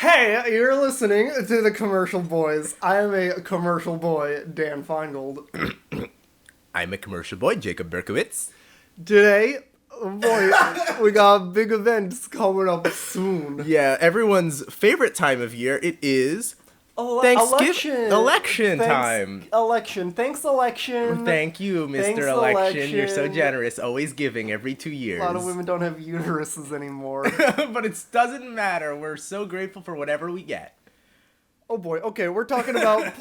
Hey, you're listening to the Commercial Boys. I am a commercial boy, Dan Feingold. I'm a commercial boy, Jacob Berkowitz. Today, boy, we got big events coming up soon. Yeah, everyone's favorite time of year. It is Election time. Thanks, election. Thank you, Mr. Thanks, election. You're so election. generous, always giving every 2 years. A lot of women don't have uteruses anymore. But it doesn't matter. We're so grateful for whatever we get. Oh boy, okay, we're talking about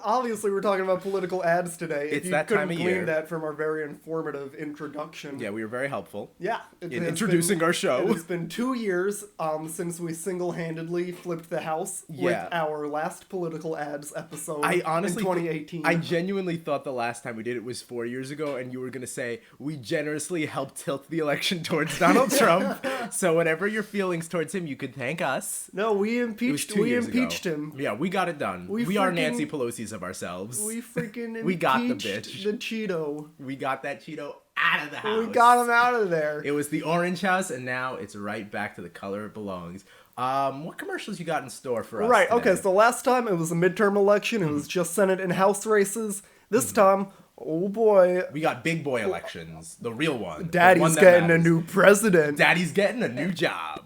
obviously we're talking about political ads today. It's if you that couldn't time of glean year. that from our very informative introduction. Yeah, we were very helpful. Yeah. In introducing our show. It has been 2 years since we single-handedly flipped the house with our last political ads episode I honestly, in 2018. I genuinely thought the last time we did it was 4 years ago, and you were going to say, we generously helped tilt the election towards Donald Trump, so whatever your feelings towards him, you could thank us. No, we It was impeached 2 years ago. him. Yeah, we got it done. We are Nancy Pelosi's of ourselves. We freaking We got the impeached bitch. the Cheeto. We got that Cheeto out of the house. We got him out of there. It was the orange house, and now it's right back to the color it belongs. What commercials you got in store for us Right, today? okay, so last time it was a midterm election. It was just Senate and House races. This time, oh boy, We got big boy elections, the real one. the one Daddy's that getting a matters. new president. Daddy's getting a new job.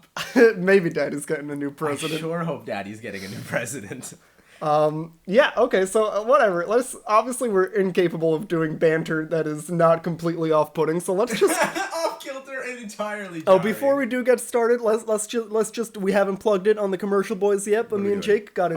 Maybe Daddy's getting a new I president. sure hope Daddy's getting a new president. Yeah, okay, so whatever. Obviously we're incapable of doing banter that is not completely off-putting, so let's just Off kilter and entirely. Oh, before we do get started, let's just we haven't plugged it on the Commercial Boys yet, but are me we and doing? Jake got a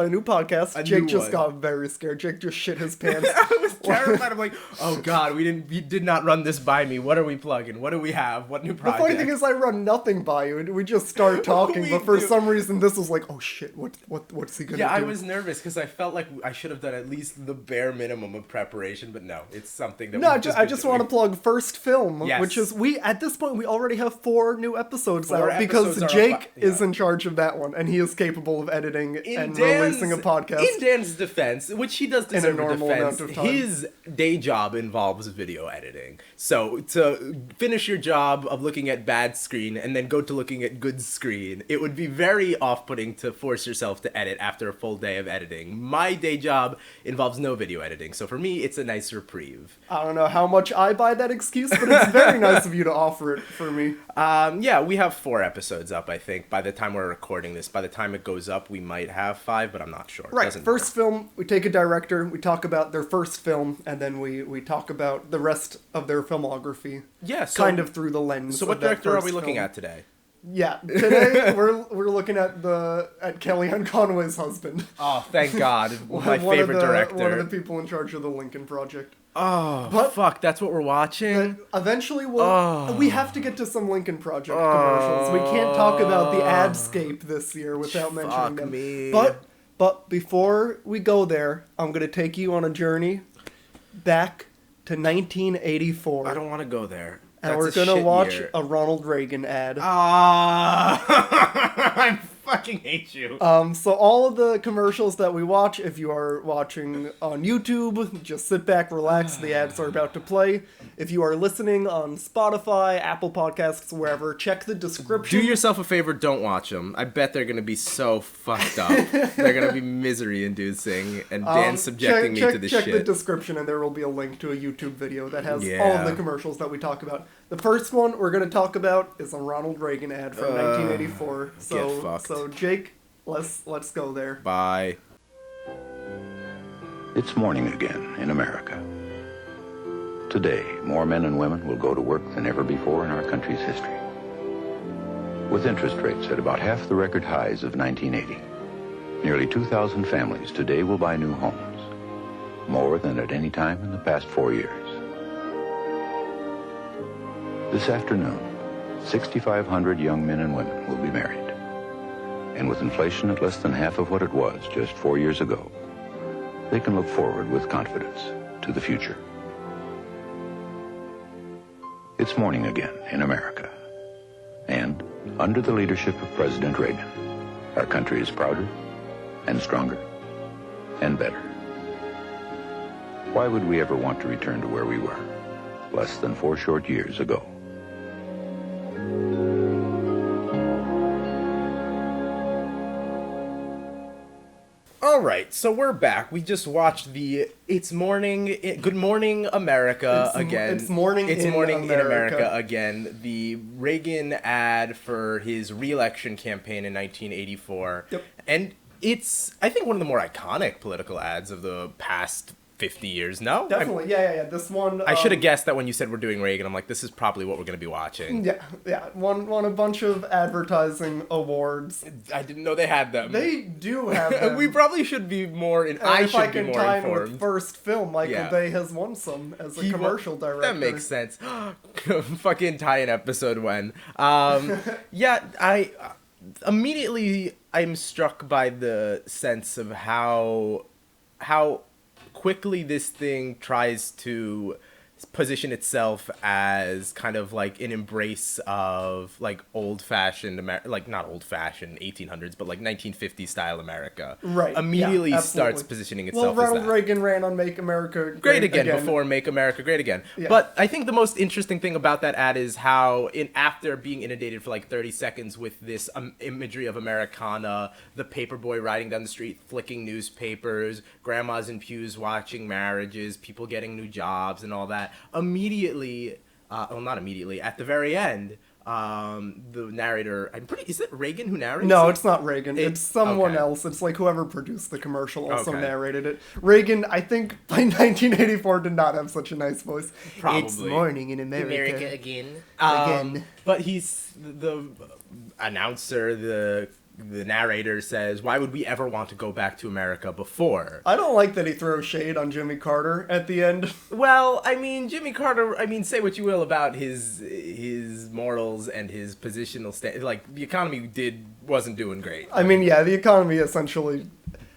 new podcast. A Jake new just one. got very scared. Jake just shit his pants. I was terrified. I'm like, oh god, we did not run this by me. What are we plugging? What do we have? What new The project? funny thing is I run nothing by you. We just start talking, We but for do. some reason this was like, oh shit, what's he gonna do? Yeah, I was nervous because I felt like I should have done at least the bare minimum of preparation, but no, it's something that No, we've I just want to plug First Film, Yes. which is at this point we already have 4 new episodes 4 out because episodes are Jake up, yeah. is in charge of that one and he is capable of editing and releasing a podcast. In Dan's defense, which he does In a deserve a normal defense, amount of time. his day job involves video editing. So to finish your job of looking at bad screen and then go to looking at good screen, it would be very off-putting to force yourself to edit after a full day of editing. My day job involves no video editing, so for me, it's a nice reprieve. I don't know how much I buy that excuse, but it's very nice of you to offer it for me. Yeah, we have 4 episodes up, I think. By the time we're recording this, by the time it goes up, we might have 5, but I'm not sure. Right, Doesn't first film, we take a director, we talk about their first film, and then we talk about the rest of their filmography. Yeah, so, kind of through the lens. So of what that director are first we looking film. at today? Yeah, today we're looking at Kellyanne Conway's husband. Oh, thank God. My One favorite of the, director. One of the people in charge of the Lincoln Project. Oh, But- fuck, that's what we're watching? Eventually, we have to get to some Lincoln Project commercials. We can't talk about the adscape this year without mentioning Fuck them. me. But before we go there, I'm gonna take you on a journey back to 1984, I don't want to go there. and That's we're a gonna shit watch year. a Ronald Reagan ad. I fucking hate you. So all of the commercials that we watch, if you are watching on YouTube, just sit back, relax, the ads are about to play. If you are listening on Spotify, Apple Podcasts, wherever, check the description. Do yourself a favor, don't watch them. I bet they're going to be so fucked up. They're going to be misery-inducing, and Dan's subjecting me to this check shit. the description and there will be a link to a YouTube video that has all Yeah. of the commercials that we talk about. The first one we're going to talk about is a Ronald Reagan ad from 1984. get fucked. So Jake, let's go there. Bye. It's morning again in America. Today, more men and women will go to work than ever before in our country's history. With interest rates at about half the record highs of 1980, nearly 2,000 families today will buy new homes, more than at any time in the past 4 years. This afternoon, 6,500 young men and women will be married. And with inflation at less than half of what it was just 4 years ago, they can look forward with confidence to the future. It's morning again in America. And under the leadership of President Reagan, our country is prouder and stronger and better. Why would we ever want to return to where we were less than 4 short years ago? All right, so we're back. We just watched the Good Morning America again. It's Morning in in America. America again. The Reagan ad for his re-election campaign in 1984. Yep. And it's, I think, one of the more iconic political ads of the past 50 years. No? Definitely, yeah. This one. I should have guessed that when you said we're doing Reagan. I'm like, this is probably what we're going to be watching. Yeah. Won a bunch of advertising awards. I didn't know they had them. They do have them. We probably should be more. And I if I should be can more tie in informed. with first film, Michael Yeah. Bay has won some as a commercial director. That makes sense. Fucking tie-in episode when. Yeah, I immediately I'm struck by the sense of how quickly this thing tries to position itself as kind of like an embrace of like old-fashioned like not old-fashioned 1800s but like 1950s style America. Right. Immediately yeah, starts absolutely. positioning Well, itself as Ronald that. Reagan ran on Make America Great again before Make America Great Again. Yeah. But I think the most interesting thing about that ad is how after being inundated for like 30 seconds with this imagery of Americana, the paperboy riding down the street flicking newspapers, grandmas in pews watching marriages, people getting new jobs and all that, immediately, not immediately, at the very end, the narrator, is it Reagan who narrates? No, it? it's not Reagan. It's someone okay. else. It's like whoever produced the commercial also Okay. narrated it. Reagan, I think, by 1984 did not have such a nice voice. Probably. It's morning in America. again. Again. But he's the announcer, the narrator says, why would we ever want to go back to America before? I don't like that he throws shade on Jimmy Carter at the end. Well, I mean, Jimmy Carter, say what you will about his morals and his positional like the economy wasn't doing great. I mean, yeah, the economy essentially...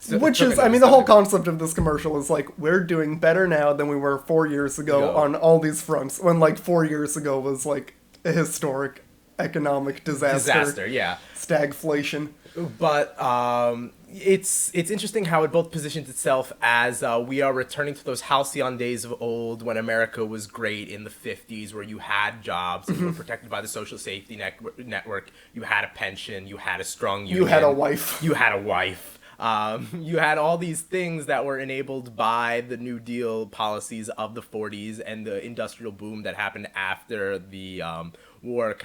Which took is, it I mean, as the whole a- concept of this commercial is like, we're doing better now than we were 4 years ago Go. on all these fronts, when like 4 years ago was like a historic economic disaster. Yeah. Stagflation. But it's interesting how it both positions itself as we are returning to those halcyon days of old when America was great in the 50s, where you had jobs, and you were protected by the social safety network, you had a pension, you had a strong union. You had a wife. You had a wife. You had all these things that were enabled by the New Deal policies of the 40s and the industrial boom that happened after the war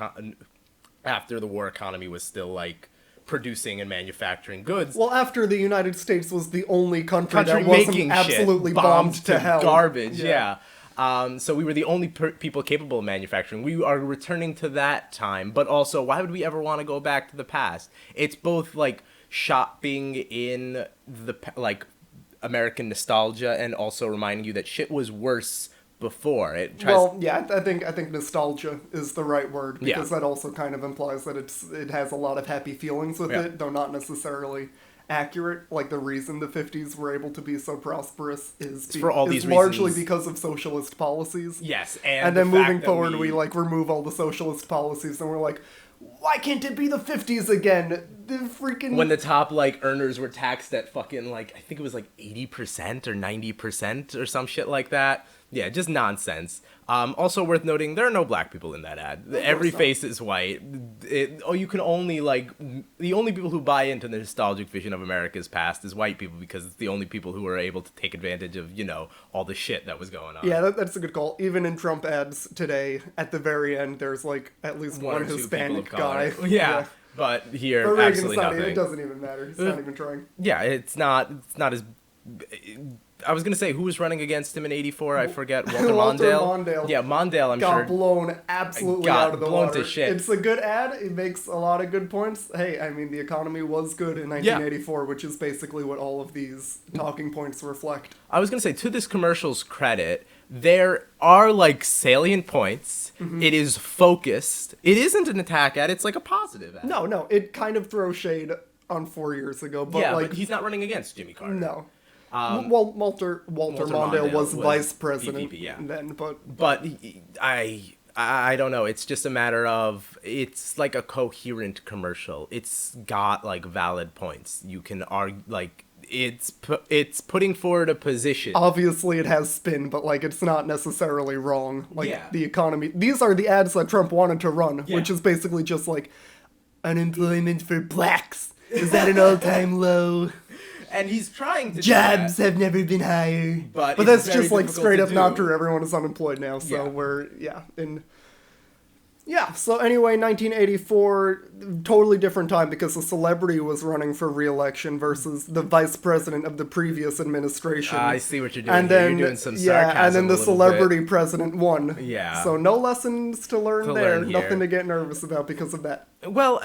economy was still like producing and manufacturing goods. Well, after the United States was the only country that Making wasn't absolutely shit, bombed to hell. Garbage, yeah. So we were the only people capable of manufacturing. We are returning to that time, but also, why would we ever want to go back to the past? It's both like shopping in the like American nostalgia and also reminding you that shit was worse before. It tries Well, yeah, I think nostalgia is the right word, because Yeah. that also kind of implies that it has a lot of happy feelings with Yeah. it, though not necessarily accurate. Like, the reason the 50s were able to be so prosperous is for all these largely reasons. because of socialist policies. Yes, And the then fact moving that forward, we like remove all the socialist policies, and we're like, why can't it be the 50s again? The freaking... when the top like earners were taxed at fucking like I think it was like 80% or 90% or some shit like that. Yeah, just nonsense. Also worth noting, there are no black people in that ad. Every not. face is white. You can only like the only people who buy into the nostalgic vision of America's past is white people, because it's the only people who are able to take advantage of all the shit that was going on. Yeah, that's a good call. Even in Trump ads today, at the very end, there's like at least One one or two Hispanic people of color. guy. Yeah, but here But Reagan's absolutely not, nothing. it doesn't even matter. He's not even trying. Yeah, it's not as. I was gonna say who was running against him in '84. I forget. Walter Mondale. Mondale. Yeah, Mondale. I'm Got sure. blown absolutely Got out of the blown water. to shit. It's a good ad. It makes a lot of good points. Hey, I mean, the economy was good in 1984, which is basically what all of these talking points reflect. I was gonna say, to this commercial's credit, there are like salient points. Mm-hmm. It is focused. It isn't an attack ad. It's like a positive ad. No, it kind of throws shade on 4 years ago, but yeah, like but he's not running against Jimmy Carter. no. Well, Walter Mondale was vice president VP, yeah. then, but But I don't know. It's just a matter of, it's like a coherent commercial. It's got like valid points. You can argue like it's putting forward a position. obviously it has spin, but like it's not necessarily wrong. Like Yeah. the economy, these are the ads that Trump wanted to run, Yeah. which is basically just like unemployment for blacks is at an all-time low. And he's trying to Jobs do that. have never been higher. But But it's that's very just like difficult straight to up not do. true. Everyone is unemployed now, so Yeah. we're yeah. So anyway, 1984, totally different time because a celebrity was running for re-election versus the vice president of the previous administration. I see what you're doing. And here. then You're doing some yeah, sarcasm. and then the a little celebrity bit. president won. Yeah. So no lessons to learn there. learn here. Nothing to get nervous about because of that. Well,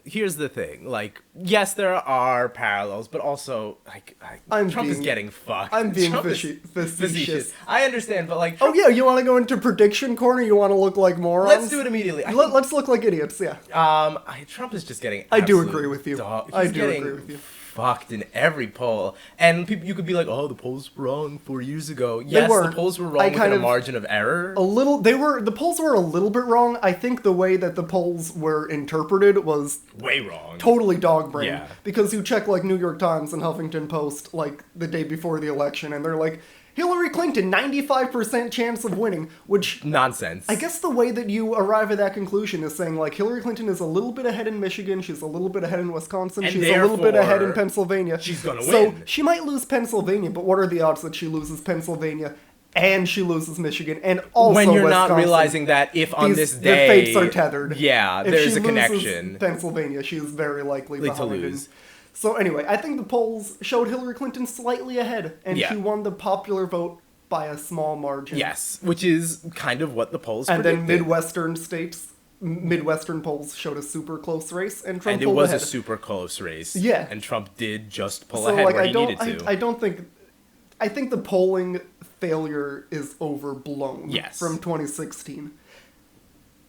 here's the thing. Like, yes, there are parallels, but also, like, Trump is getting fucked. I'm being Trump is facetious. I understand, but like, Oh Trump, yeah, you want to go into prediction corner? You want to look like morons? let's do it immediately. Let's look like idiots. Yeah. Trump is just getting. I do absolute agree with you. dog- I he's do getting agree with you. Fucked in every poll, and people, you could be like, "Oh, the polls were wrong 4 years ago." Yes, the weren't. polls were I wrong within kind a of- margin of error. The polls were a little bit wrong. I think the way that the polls were interpreted was Way wrong. totally dog brain. Yeah. Because you check like New York Times and Huffington Post like the day before the election and they're like, Hillary Clinton, 95% chance of winning, which Nonsense. I guess the way that you arrive at that conclusion is saying like Hillary Clinton is a little bit ahead in Michigan, she's a little bit ahead in Wisconsin, And she's a little bit ahead in therefore, Pennsylvania. she's gonna So win. she might lose Pennsylvania, but what are the odds that she loses Pennsylvania and she loses Michigan and also when you're Wisconsin? not realizing that if on this day the fates are tethered. Yeah, If there's she a loses connection. Pennsylvania, she is very likely to behind. lose. So anyway, I think the polls showed Hillary Clinton slightly ahead, and Yeah. she won the popular vote by a small margin. Yes, which is kind of what the polls And then predicted. Midwestern polls showed a super close race, and Trump And it pulled was ahead. a super close race. Yeah. And Trump did just pull So ahead like where I he don't, needed to. I don't think. I think the polling failure is overblown. Yes. From 2016.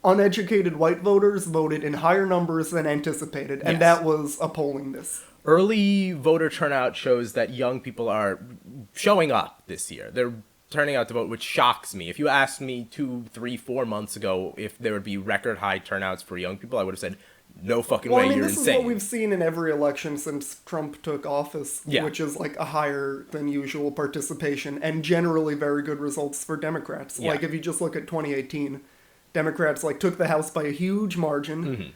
Uneducated white voters voted in higher numbers than anticipated, and Yes. that was a polling miss. Early voter turnout shows that young people are showing up this year. They're turning out to vote, which shocks me. If you asked me 2, 3, 4 months ago if there would be record high turnouts for young people, I would have said, no fucking Well, way, I mean, you're this insane. is what we've seen in every election since Trump took office, Yeah. which is like a higher than usual participation and generally very good results for Democrats. Yeah. Like if you just look at 2018, Democrats like took the House by a huge margin,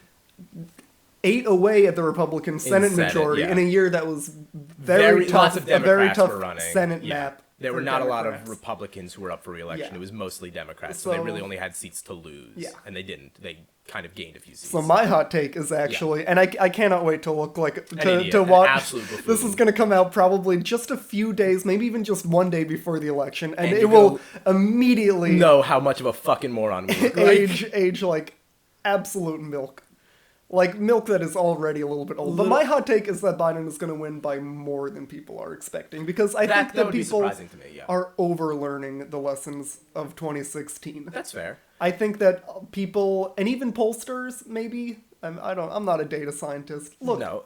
ate away at the Republican Senate Senate, majority yeah. in a year that was very tough, lots of a very Democrats tough were running. Senate Yeah. map. There were for not a lot of Democrats. Republicans who were up for re-election. Yeah. It was mostly Democrats, so they So- really only had seats to lose. Yeah. And they didn't. They kind of gained a few seats. So my hot take is actually, and I cannot wait to look like idiot, to an watch. absolute buffoon. This is going to come out probably just a few days, maybe even just one day before the election, and And it you will immediately know how much of a fucking moron we look like. age like absolute milk, like milk that is already a little bit old. But my hot take is that Biden is going to win by more than people are expecting because I think That that would be people surprising to me, yeah. are overlearning the lessons of 2016. That's fair. I think that people and even pollsters maybe. I'm not a data scientist. Look, No.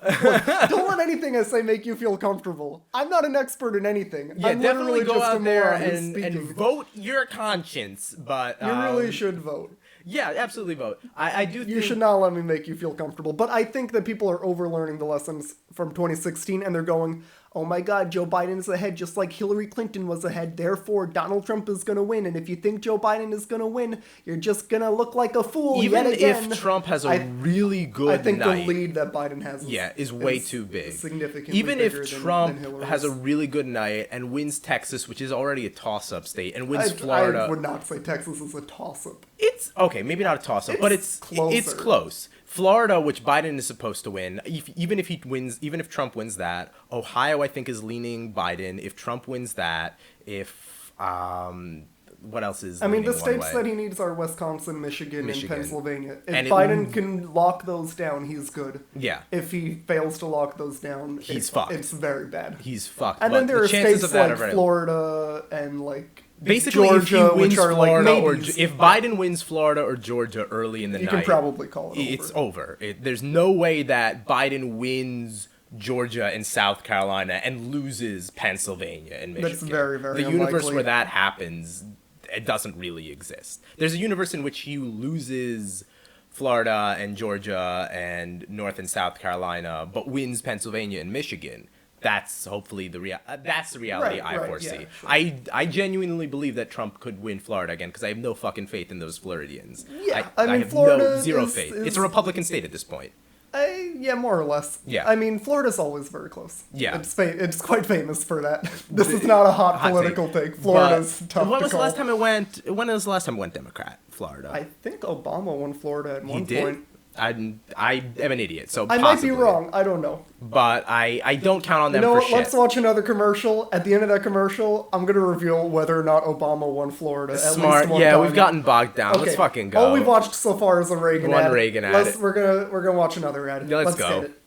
don't let anything I say make you feel comfortable. I'm not an expert in anything. Yeah, I'm definitely literally go just a out there moron who's and speaking. vote your conscience, but You really should vote. yeah, absolutely vote. I do. You think, should not let me make you feel comfortable. But I think that people are overlearning the lessons from 2016 and they're going, oh my god, Joe Biden is ahead just like Hillary Clinton was ahead. Therefore, Donald Trump is going to win. And if you think Joe Biden is going to win, you're just going to look like a fool Even yet again. if Trump has a really good I think night, the lead that Biden has is way too big. Significantly Even bigger if than Trump Hillary's. has a really good night and wins Texas, which is already a toss-up state, and wins I Florida, would not say Texas is a toss-up. it's okay. Maybe not a toss-up, but it's closer. close. Florida, which Biden is supposed to win, even if Trump wins that, Ohio I think is leaning Biden. If Trump wins that, what else is? I mean, the leaning one states way? that he needs are Wisconsin, Michigan, and Pennsylvania. If And Biden can lock those down, he's good. Yeah. If he fails to lock those down, He's fucked. It's very bad. He's fucked. And but then there the are chances states of that like are very Florida and like Basically, Georgia, if he wins which are Florida like or maybes. if Biden wins Florida or Georgia early in the You night, can probably call it it's over. There's no way that Biden wins Georgia and South Carolina and loses Pennsylvania and Michigan. That's very, very The universe unlikely. where that happens, it doesn't really exist. There's a universe in which he loses Florida and Georgia and North and South Carolina, but wins Pennsylvania and Michigan. That's hopefully the reality I Right, foresee. yeah, sure. I genuinely believe that Trump could win Florida again because I have no fucking faith in those Floridians. Yeah, I I mean, have Florida zero is- faith. is- It's a Republican state at this point. Yeah, more or less. Yeah. I mean, Florida's always very close. Yeah. It's quite famous for that. This is not a hot political take. Florida's tough When to was the call. last time it went? When was the last time it went Democrat? Florida. I think Obama won Florida at one He did. point. I am an idiot, so I possibly. might be wrong. I don't know. But I don't count on them You know for what? shit. Let's watch another commercial. At the end of that commercial, I'm gonna reveal whether or not Obama won Florida. At Smart. least one Yeah, time. we've gotten bogged down. Let's fucking go. All we've watched so far is a Reagan One ad. Reagan ad. We're gonna watch another ad. Yeah, let's go. get it.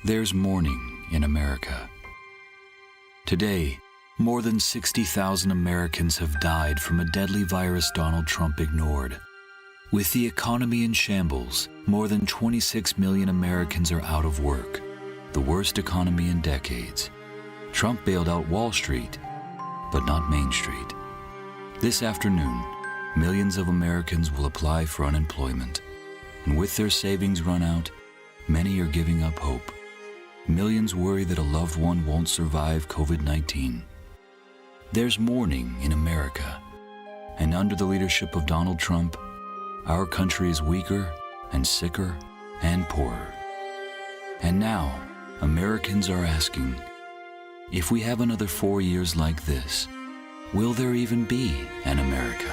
There's mourning in America. Today, more than 60,000 Americans have died from a deadly virus Donald Trump ignored. With the economy in shambles, more than 26 million Americans are out of work, the worst economy in decades. Trump bailed out Wall Street, but not Main Street. This afternoon, millions of Americans will apply for unemployment, and with their savings run out, many are giving up hope. Millions worry that a loved one won't survive COVID-19. There's mourning in America, and under the leadership of Donald Trump, our country is weaker and sicker and poorer. And now, Americans are asking, if we have another 4 years like this, will there even be an America?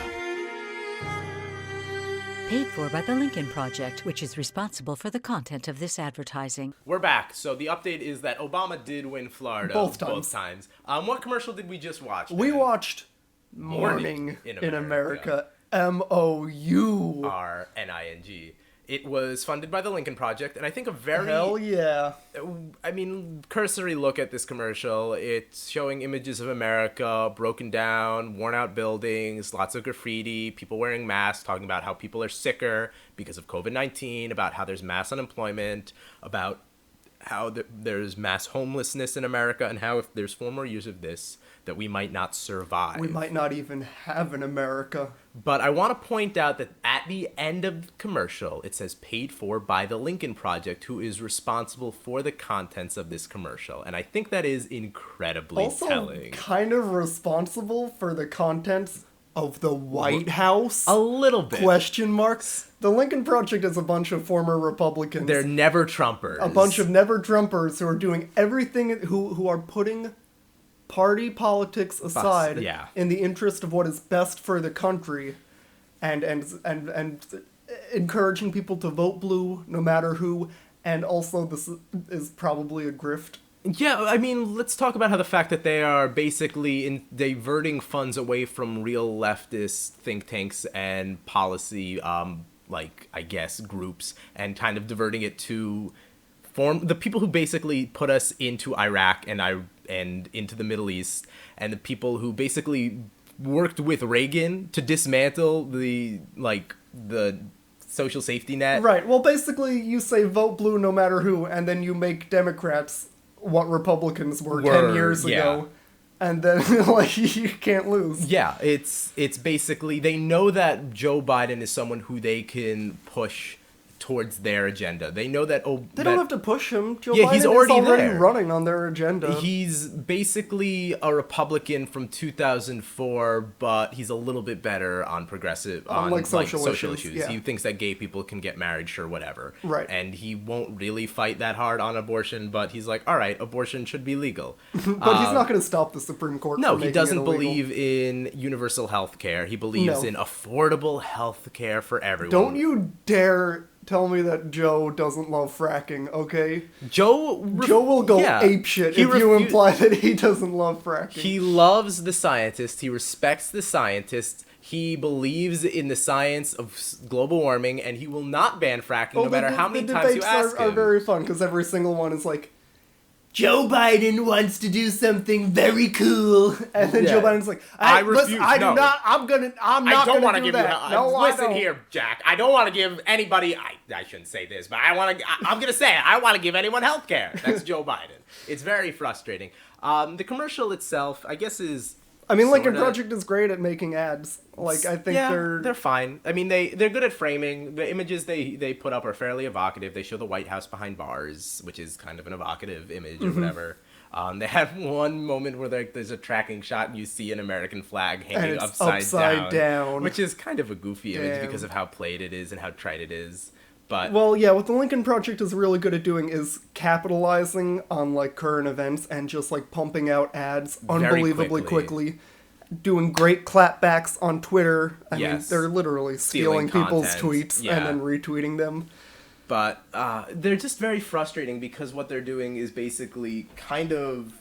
Paid for by the Lincoln Project, which is responsible for the content of this advertising. We're back. So the update is that Obama did win Florida Both times. What commercial did we just watch? We Dan? watched Morning in America. MOU. RNING. It was funded by the Lincoln Project, and I think a very Hell yeah. cursory look at this commercial. It's showing images of America, broken down, worn out buildings, lots of graffiti, people wearing masks, talking about how people are sicker because of COVID-19, about how there's mass unemployment, about how there's mass homelessness in America, and how if there's 4 more years of this, that we might not survive. We might not even have an America. But I want to point out that at the end of the commercial, it says paid for by the Lincoln Project, who is responsible for the contents of this commercial. And I think that is incredibly Also, telling. kind of responsible for the contents of the White House? A little bit. Question marks. The Lincoln Project is a bunch of former Republicans. They're never Trumpers. a bunch of never Trumpers who are doing everything, who are putting party politics aside yeah. in the interest of what is best for the country, and encouraging people to vote blue no matter who. And also, this is probably a grift. Yeah, I mean, let's talk about how the fact that they are basically diverting funds away from real leftist think tanks and policy, I guess, groups, and kind of diverting it to form the people who basically put us into Iraq and into the Middle East, and the people who basically worked with Reagan to dismantle the social safety net. Right, well, basically, you say vote blue no matter who, and then you make Democrats what Republicans were 10 years ago. And then, you can't lose. Yeah, it's basically, they know that Joe Biden is someone who they can push towards their agenda. They know that... They don't have to push him. Joe Yeah, Biden he's already is already there. running on their agenda. He's basically a Republican from 2004, but he's a little bit better on progressive, on social issues. Yeah. He thinks that gay people can get married, sure, whatever. Right. And he won't really fight that hard on abortion, but he's like, all right, abortion should be legal. But he's not going to stop the Supreme Court No, from he making doesn't it illegal. believe in universal health care. He believes No. in affordable health care for everyone. Don't you dare tell me that Joe doesn't love fracking, okay? Joe Joe will go apeshit if you imply that he doesn't love fracking. He loves the scientists. He respects the scientists. He believes in the science of global warming, and he will not ban fracking no matter how many times you ask are him. very fun, because every single one is like, Joe Biden wants to do something very cool, and then Joe Biden's like, I refuse. refuse. I do No. not. I'm not don't going want to do give that. you. No, I listen don't. here, Jack. I don't want to give anybody. I shouldn't say this, but I'm going to say it. I want to give anyone health care. That's Joe Biden. It's very frustrating. The commercial itself, I guess, is. I mean, Lincoln sorta- Project is great at making ads. I think they're fine. I mean, they're good at framing. The images they put up are fairly evocative. They show the White House behind bars, which is kind of an evocative image or whatever. They have one moment where there's a tracking shot and you see an American flag hanging it's upside down, which is kind of a goofy image Damn. because of how played it is and how trite it is. But Well, yeah, what the Lincoln Project is really good at doing is capitalizing on, like, current events and just, like, pumping out ads unbelievably quickly. Doing great clapbacks on Twitter. I mean, Yes. they're literally Stealing stealing people's content, tweets yeah. and then retweeting them. But they're just very frustrating because what they're doing is basically kind of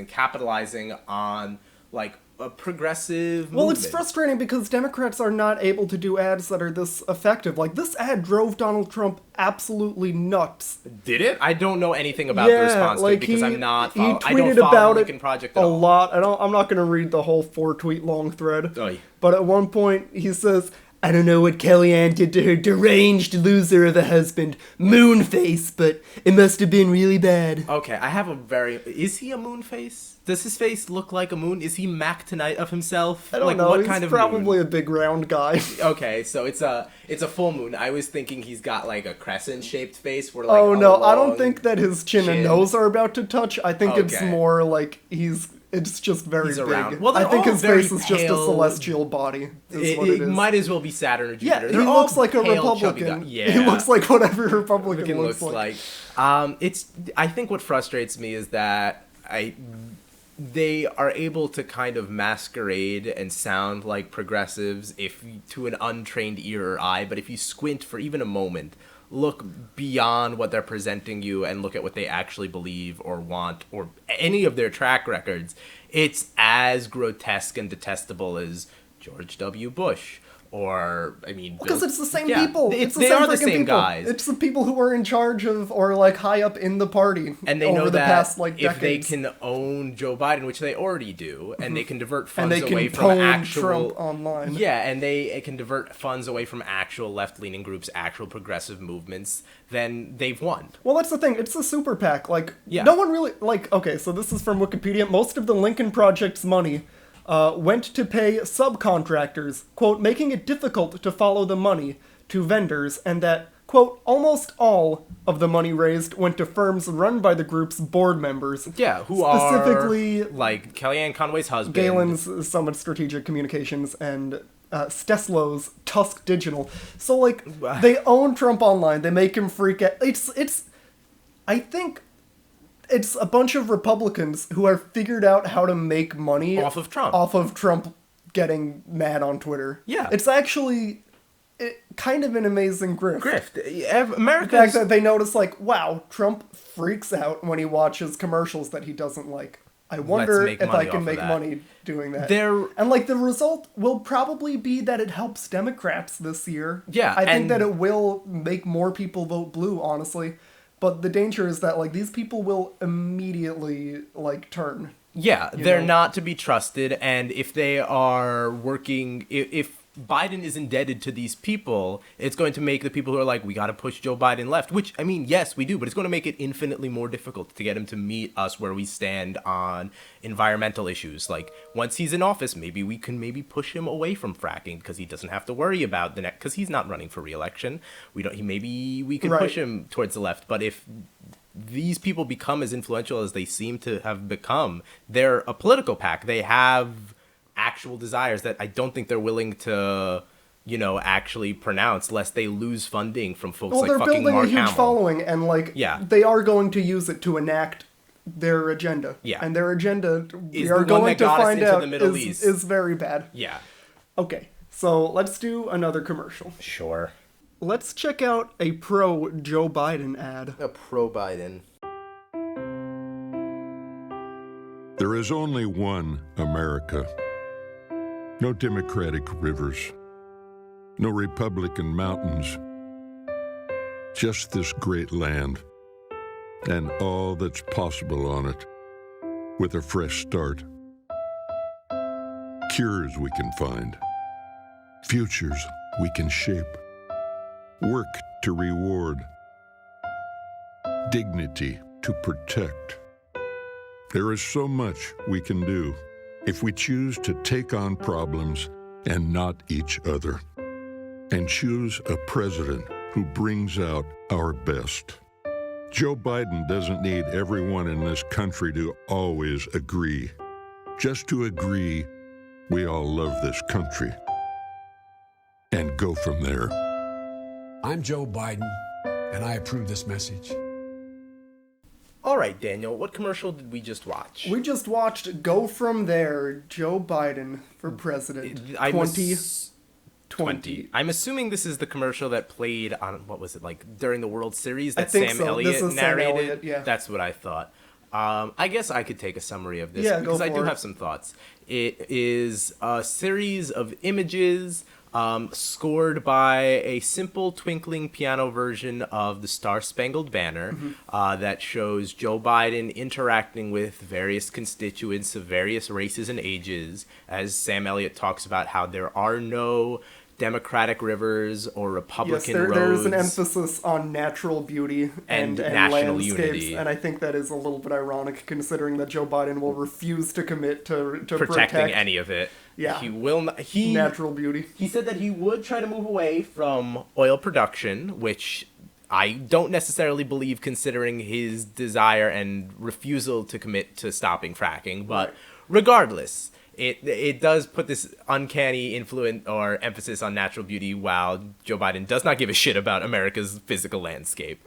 capitalizing on, like, a progressive Well, movement. it's frustrating because Democrats are not able to do ads that are this effective. Like, this ad drove Donald Trump absolutely nuts. Did it? I don't know anything about the response to it because I'm not he I don't tweeted follow about the it Lincoln Project a at all. lot. I'm not going to read the whole 4-tweet long thread. Oy. But at one point, he says, "I don't know what Kellyanne did to her deranged loser of a husband, Moonface, but it must have been really bad." Okay, I have a very... Is he a moon face? Does his face look like a moon? Is he Mac Tonight of himself? I don't like, know. What He's kind of probably moon? a big round guy. Okay, so it's a full moon. I was thinking he's got like a crescent-shaped face where like Oh a no, I don't long think that his chin and chin. nose are about to touch. I think it's Okay. more like it's just very He's big. around. Well, I they're think all his very face is just a pale. celestial body. Is It, what it it is. might as well be Saturn or Yeah, Jupiter. he They're all looks like a pale, chubby Republican. guys. Yeah, He looks like what every Republican Republican looks like. I think what frustrates me is that they are able to kind of masquerade and sound like progressives to an untrained ear or eye, but if you squint for even a moment, look beyond what they're presenting you and look at what they actually believe or want or any of their track records, it's as grotesque and detestable as George W. Bush. Or, I mean... Because it's the same yeah, people. They It's the same are the freaking same people. guys. It's the people who are in charge of or like high up in the party And they over know the that past like if they decades. can own Joe Biden, which they already do, and they can divert And funds they can away from pwn actual... Trump online. Yeah, and they can divert funds away from actual left-leaning groups, actual progressive movements, then they've won. Well, that's the thing. It's a super PAC. Like, Yeah. no one really like. Okay, so this is from Wikipedia. Most of the Lincoln Project's money went to pay subcontractors, quote, making it difficult to follow the money to vendors, and that, quote, almost all of the money raised went to firms run by the group's board members. Yeah, who Specifically, are like Kellyanne Conway's husband. Galen's Summit Strategic Communications and Steslow's Tusk Digital. So, like, they own Trump Online. They make him freak out. I think it's a bunch of Republicans who have figured out how to make money Off of Trump. Off of Trump getting mad on Twitter. Yeah. It's actually kind of an amazing grift. Grift. The America's... fact that they notice, like, wow, Trump freaks out when he watches commercials that he doesn't like. I wonder make if I money can off of make that. money doing that. They're- And, like, the result will probably be that it helps Democrats this year. Yeah, I think and- that it will make more people vote blue, honestly. But the danger is that, like, these people will immediately, like, turn. Yeah, they're know? not to be trusted, and if they are working, if Biden is indebted to these people, it's going to make the people who are like, we got to push Joe Biden left, which, I mean, yes, we do, but it's going to make it infinitely more difficult to get him to meet us where we stand on environmental issues. Like, once he's in office, maybe we can push him away from fracking because he doesn't have to worry about the next, because he's not running for re-election. Maybe we can Right. push him towards the left, but if these people become as influential as they seem to have become, they're a political PAC. They have actual desires that I don't think they're willing to, actually pronounce lest they lose funding from folks Well, like they're fucking building Mark a huge Hamill. following, and, like, Yeah. they are going to use it to enact their agenda. Yeah. And their agenda, Is we the are one going that to got us find into out, the Middle East. is very bad. Yeah, Okay, so let's do another commercial. sure. Let's check out a pro Joe Biden ad. A pro-Biden. There is only one America. No Democratic rivers. No Republican mountains. Just this great land. And all that's possible on it. With a fresh start. Cures we can find. Futures we can shape. Work to reward. Dignity to protect. There is so much we can do if we choose to take on problems and not each other, and choose a president who brings out our best. Joe Biden doesn't need everyone in this country to always agree. Just to agree, we all love this country. And go from there. I'm Joe Biden, and I approve this message. All right, Daniel, what commercial did we just watch? We just watched Go From There, Joe Biden for president, 2020. I'm assuming this is the commercial that played on, what was it, like during the World Series that I think Sam so. Elliott This is narrated? Sam Elliott, yeah. That's what I thought. I guess I could take a summary of this Yeah, because go I do for it. have some thoughts. It is a series of images scored by a simple twinkling piano version of the Star Spangled Banner that shows Joe Biden interacting with various constituents of various races and ages, as Sam Elliott talks about how there are no Democratic rivers or Republican roads. There's an emphasis on natural beauty and national landscapes, unity. and I think that is a little bit ironic considering that Joe Biden will refuse to commit to protecting protect any of it. Yeah. He will not. natural beauty. He said that he would try to move away from oil production, which I don't necessarily believe considering his desire and refusal to commit to stopping fracking. But regardless, it does put this uncanny influence or emphasis on natural beauty while Joe Biden does not give a shit about America's physical landscape.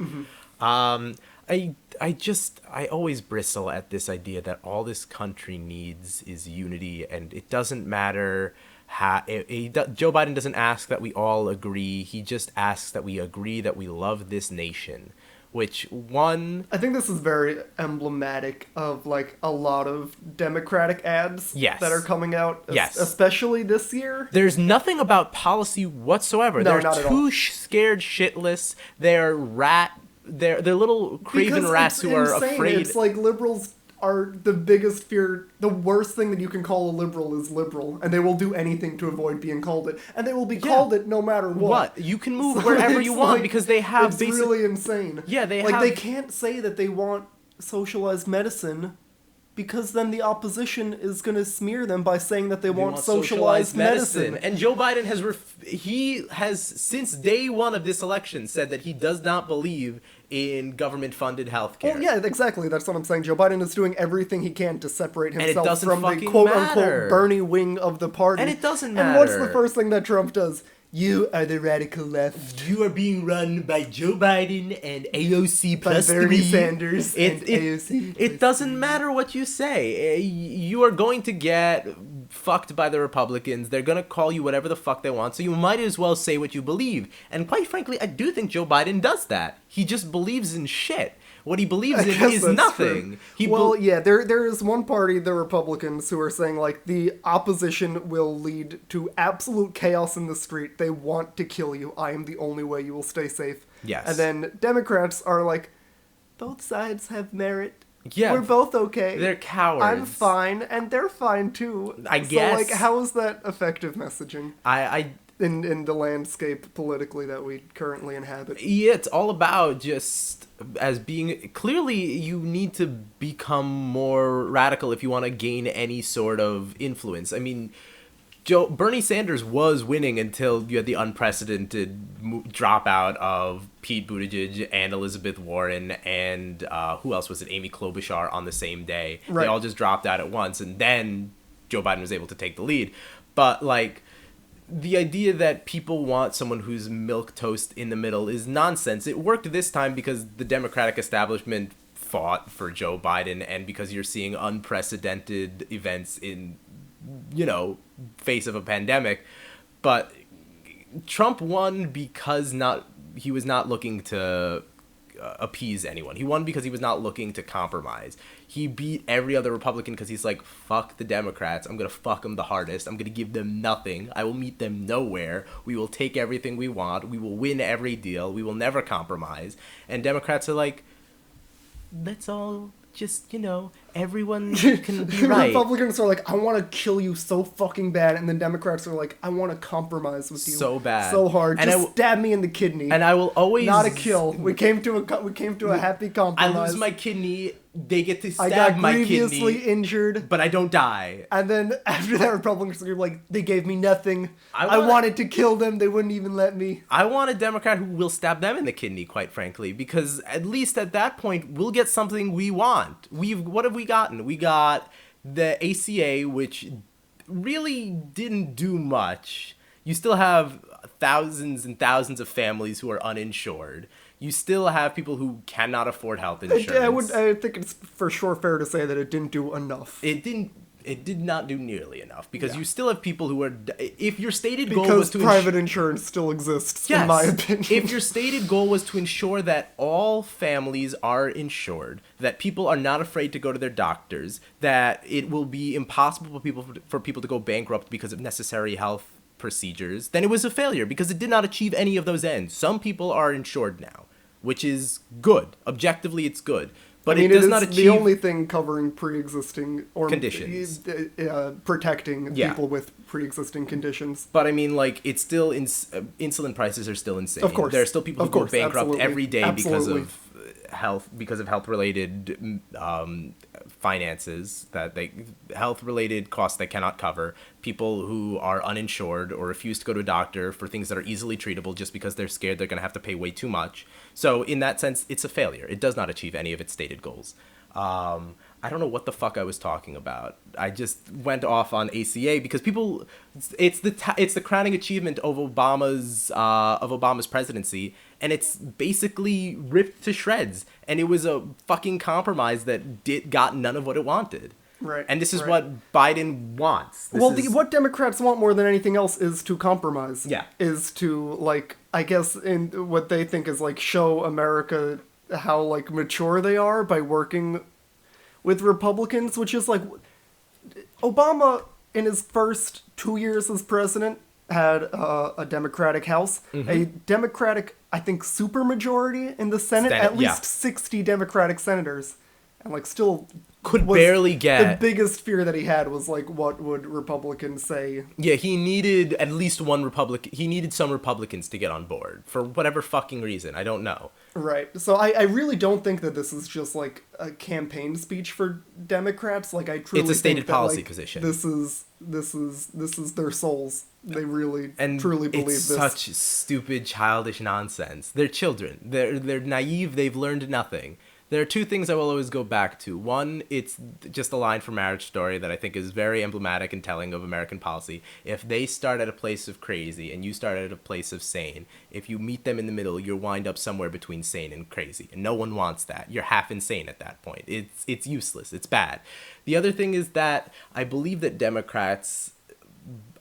I always bristle at this idea that all this country needs is unity, and it doesn't matter how Joe Biden doesn't ask that we all agree. He just asks that we agree that we love this nation, which I think this is very emblematic of like a lot of Democratic ads that are coming out, especially this year. There's nothing about policy whatsoever. No, They're not at too all. scared shitless. They're little craven Because rats it's who are insane. afraid. It's like liberals are the biggest fear. The worst thing that you can call a liberal is liberal, and they will do anything to avoid being called it, and they will be called it no matter what. You can move So wherever it's you want like- because they have It's basic. really insane. Yeah, they like have- they can't say that they want socialized medicine, because then the opposition is going to smear them by saying that they want socialized medicine. And Joe Biden has since day one of this election said that he does not believe in government-funded healthcare. Well, yeah, exactly. That's what I'm saying. Joe Biden is doing everything he can to separate it himself doesn't from the fucking quote-unquote matter. Bernie wing of the party. And it doesn't And what's the matter. first thing that Trump does? You are the radical left. You are being run by Joe Biden and AOC By plus Bernie 3. Sanders and AOC. It doesn't matter what you say. You are going to get fucked by the Republicans. They're going to call you whatever the fuck they want, so you might as well say what you believe. And quite frankly, I do think Joe Biden does that. He just believes in shit. What he believes in guess is that's nothing. true. There is one party, the Republicans, who are saying, like, the opposition will lead to absolute chaos in the street. They want to kill you. I am the only way you will stay safe. Yes. And then Democrats are like, both sides have merit. Yeah. We're both okay. They're cowards. I'm fine, and they're fine, too. I guess. So, like, how is that effective messaging I in the landscape politically that we currently inhabit? Yeah, it's all about just as being clearly you need to become more radical if you want to gain any sort of influence. I mean, Bernie Sanders was winning until you had the unprecedented dropout of Pete Buttigieg and Elizabeth Warren and who else was it? Amy Klobuchar on the same day. Right. They all just dropped out at once, and then Joe Biden was able to take the lead. But like, the idea that people want someone who's milquetoast in the middle is nonsense. It worked this time because the Democratic establishment fought for Joe Biden, and because you're seeing unprecedented events in, face of a pandemic. But Trump won because he was not looking to appease anyone. He won because he was not looking to compromise. He beat every other Republican because he's like, fuck the Democrats. I'm going to fuck them the hardest. I'm going to give them nothing. I will meet them nowhere. We will take everything we want. We will win every deal. We will never compromise. And Democrats are like, let's all just, everyone can be right. Republicans are like, I want to kill you so fucking bad, and then Democrats are like, I want to compromise with you so bad, so hard. And just stab me in the kidney. And I will always not a kill. We came to a happy compromise. I lose my kidney. They get to stab I got my grievously kidney, injured, but I don't die. And then after that, Republicans are like, they gave me nothing. I want- wanted to kill them. They wouldn't even let me. I want a Democrat who will stab them in the kidney, quite frankly, because at least at that point, we'll get something we want. What have we gotten? We got the ACA, which really didn't do much. You still have thousands and thousands of families who are uninsured. You still have people who cannot afford health insurance. I think it's for sure fair to say that it didn't do enough. It did not do nearly enough, because you still have people who are, if your stated goal Because was to private insurance still exists, in my opinion. If your stated goal was to ensure that all families are insured, that people are not afraid to go to their doctors, that it will be impossible for people to go bankrupt because of necessary health procedures, then it was a failure, because it did not achieve any of those ends. Some people are insured now, which is good. Objectively, it's good. But it does not achieve the only thing covering pre-existing or conditions, protecting people with pre-existing conditions. But I mean, like, it's still insulin prices are still insane. Of course, there are still people who go bankrupt every day because absolutely. of health related finances, health related costs they cannot cover. People who are uninsured or refuse to go to a doctor for things that are easily treatable just because they're scared they're going to have to pay way too much. So in that sense, it's a failure. It does not achieve any of its stated goals. I don't know what the fuck I was talking about. I just went off on ACA because people, it's the crowning achievement of Obama's presidency, and it's basically ripped to shreds. And it was a fucking compromise that got none of what it wanted. Right. And this is what Biden wants. What Democrats want more than anything else is to compromise. Yeah. Is to, like, I guess in what they think is, like, show America how, like, mature they are by working with Republicans, which is, like, Obama, in his first 2 years as president, had a Democratic House, a Democratic, I think, supermajority in the Senate, at least 60 Democratic senators, and, like, still could barely get. The biggest fear that he had was, like, what would Republicans say? Yeah, he needed at least one Republican. He needed some Republicans to get on board for whatever fucking reason. I don't know. Right. So I really don't think that this is just, like, a campaign speech for Democrats. Like, I truly it's a stated think that, policy like, position. This is their souls. They really truly believe it's this. Such stupid, childish nonsense. They're children. They're naive. They've learned nothing. There are two things I will always go back to. One, it's just a line from Marriage Story that I think is very emblematic and telling of American policy. If they start at a place of crazy and you start at a place of sane, if you meet them in the middle, you'll wind up somewhere between sane and crazy. And no one wants that. You're half insane at that point. It's useless. It's bad. The other thing is that I believe that Democrats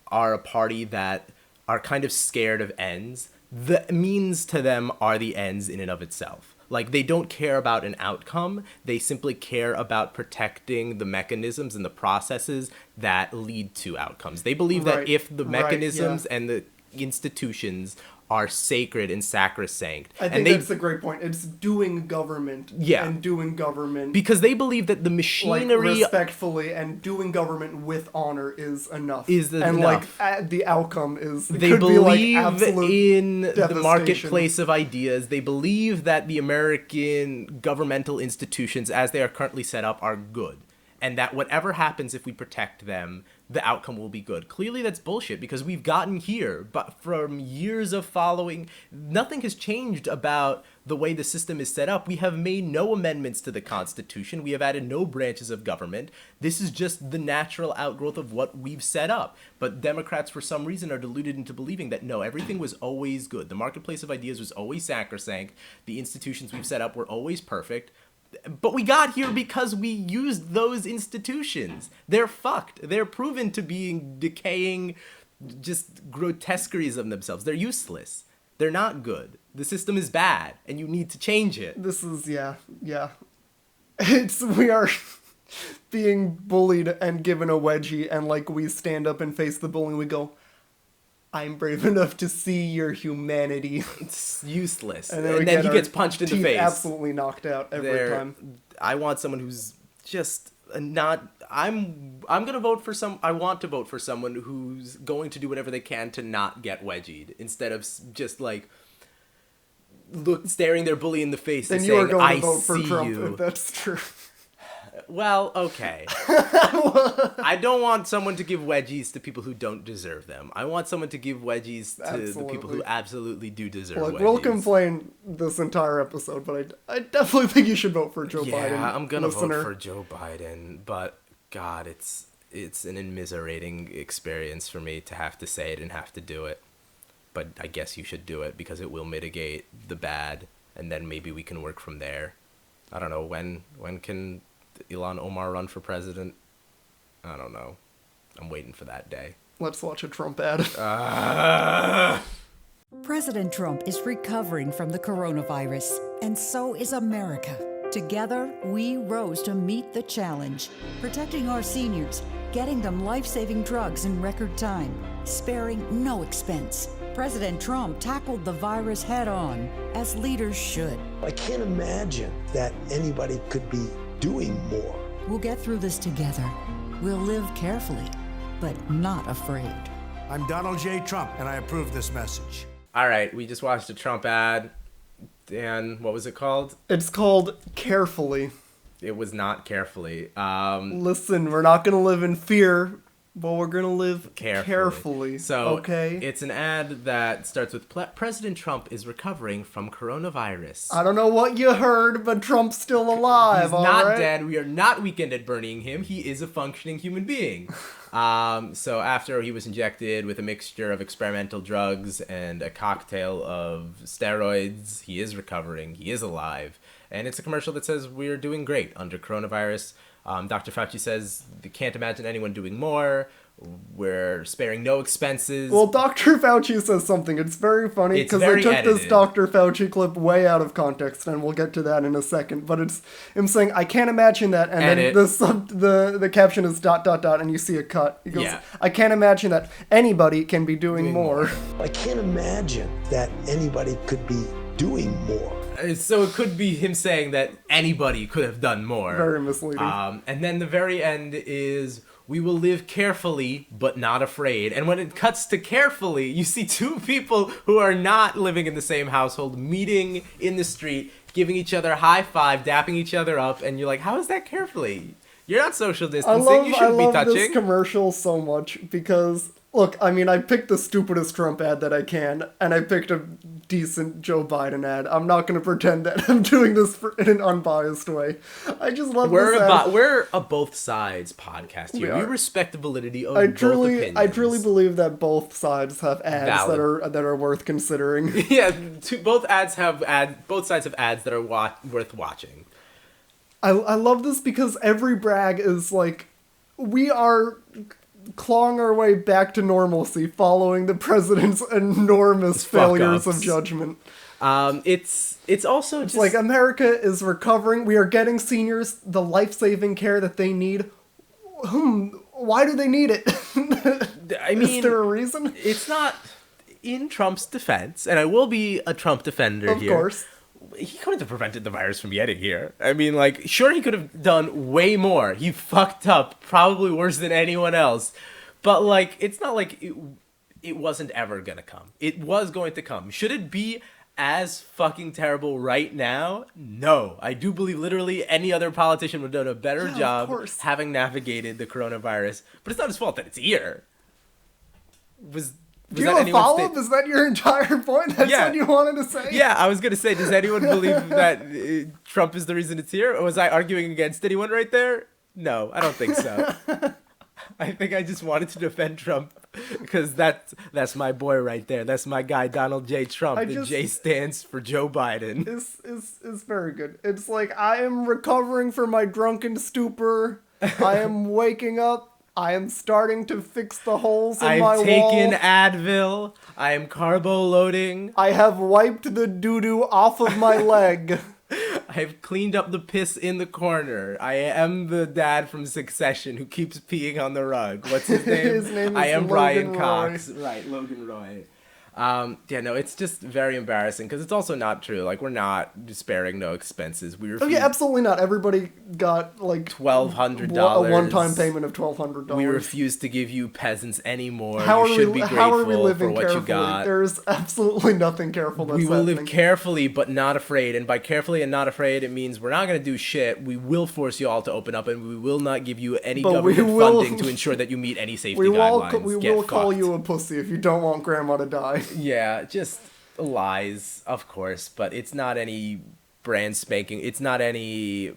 are a party that are kind of scared of ends. The means to them are the ends in and of itself. Like, they don't care about an outcome. They simply care about protecting the mechanisms and the processes that lead to outcomes. They believe that if the mechanisms and the institutions are sacred and sacrosanct. I think that's a great point. It's doing government. Yeah. And doing government. Because they believe that the machinery... Like, respectfully, and doing government with honor is enough. Enough. Like, the outcome is... They believe in the marketplace of ideas. They believe that the American governmental institutions, as they are currently set up, are good. And that whatever happens if we protect them, the outcome will be good. Clearly that's bullshit, because we've gotten here, but from years of following, nothing has changed about the way the system is set up. We have made no amendments to the Constitution. We have added no branches of government. This is just the natural outgrowth of what we've set up. But Democrats, for some reason, are deluded into believing that, no, everything was always good. The marketplace of ideas was always sacrosanct. The institutions we've set up were always perfect. But we got here because we used those institutions. They're fucked. They're proven to be decaying, just grotesqueries of themselves. They're useless. They're not good. The system is bad, and you need to change it. This is, yeah. We are being bullied and given a wedgie, and, like, we stand up and face the bullying, we go, I'm brave enough to see your humanity. It's useless. And then he gets punched in the face. Absolutely knocked out every time. I want someone who's just not... I'm going to vote for I want to vote for someone who's going to do whatever they can to not get wedgied, instead of just, like, staring their bully in the face and saying, I see you. Then you are going to vote for Trump, if that's true. Well, okay. I don't want someone to give wedgies to people who don't deserve them. I want someone to give wedgies to the people who absolutely do deserve wedgies. We'll complain this entire episode, but I definitely think you should vote for Joe Biden. Yeah, I'm going to vote for Joe Biden, but God, it's an immiserating experience for me to have to say it and have to do it. But but I guess you should do it because it will mitigate the bad, and then maybe we can work from there. I don't know, when can Ilhan Omar run for president? I don't know. I'm waiting for that day. Let's watch a Trump ad. President Trump is recovering from the coronavirus, and so is America. Together, we rose to meet the challenge, protecting our seniors, getting them life-saving drugs in record time, sparing no expense. President Trump tackled the virus head-on, as leaders should. I can't imagine that anybody could be doing more. We'll get through this together. We'll live carefully, but not afraid. I'm Donald J. Trump, and I approve this message. All right, we just watched a Trump ad. Dan, what was it called? It's called Carefully. It was not Carefully. Listen, we're not going to live in fear, but we're going to live carefully. So, okay? It's an ad that starts with President Trump is recovering from coronavirus. I don't know what you heard, but Trump's still alive, He's all not right? dead. We are not weekend at burying him. He is a functioning human being. So after he was injected with a mixture of experimental drugs and a cocktail of steroids, he is recovering. He is alive. And it's a commercial that says we're doing great under coronavirus. Dr. Fauci says they can't imagine anyone doing more. We're sparing no expenses. Well, Dr. Fauci says something. It's very funny because they took this Dr. Fauci clip way out of context, and we'll get to that in a second. But it's him saying, "I can't imagine that," and then the caption is ... and you see a cut. He goes, Yeah. "I can't imagine that anybody can be doing more." I can't imagine that anybody could be doing more. So it could be him saying that anybody could have done more. Very misleading. And then the very end is, we will live carefully, but not afraid. And when it cuts to carefully, you see two people who are not living in the same household, meeting in the street, giving each other a high five, dapping each other up, and you're like, how is that carefully? You're not social distancing, you shouldn't be touching. I love this commercial so much because, look, I mean, I picked the stupidest Trump ad that I can, and I picked a decent Joe Biden ad. I'm not going to pretend that I'm doing this in an unbiased way. I just love this ad. We're a both sides podcast here. We respect the validity of both opinions. I truly believe that both sides have ads that are worth considering. Yeah, both sides have ads that are worth watching. I love this because every brag is like, we are clawing our way back to normalcy following the president's enormous failures of judgment. It's also just like America is recovering. We are getting seniors the life-saving care that they need. Why do they need it? I mean, is there a reason? It's not in Trump's defense, and I will be a Trump defender here. Of course. He couldn't have prevented the virus from getting here. I mean, like, sure, he could have done way more. He fucked up probably worse than anyone else. But, like, it's not like it wasn't ever gonna come. It was going to come. Should it be as fucking terrible right now? No. I do believe literally any other politician would have done a better job having navigated the coronavirus. But it's not his fault that it's here. Do you have a follow-up? Is that your entire point? That's what you wanted to say? Yeah, I was going to say, does anyone believe that Trump is the reason it's here? Or was I arguing against anyone right there? No, I don't think so. I think I just wanted to defend Trump because that's my boy right there. That's my guy, Donald J. Trump. The J stands for Joe Biden. Is very good. It's like, I am recovering from my drunken stupor. I am waking up. I am starting to fix the holes in my wall. I've taken Advil. I am carbo loading. I have wiped the doo-doo off of my leg. I've cleaned up the piss in the corner. I am the dad from Succession who keeps peeing on the rug. What's his name? His name is I am Logan Brian Cox. Right, Logan Roy. No, it's just very embarrassing because it's also not true. Like, we're not sparing no expenses. We refuse. Oh yeah, absolutely not. Everybody got like $1,200. A one-time payment of $1,200. We refuse to give you peasants anymore. How you should be grateful how are we living for what carefully? you got. There's absolutely nothing careful that's We will happening. live carefully but not afraid. And by carefully and not afraid, it means we're not going to do shit. We will force you all to open up, and we will not give you any government funding to ensure that you meet any safety guidelines. We will call you a pussy if you don't want grandma to die. Yeah, just lies, of course, but it's not any brand spanking. It's not any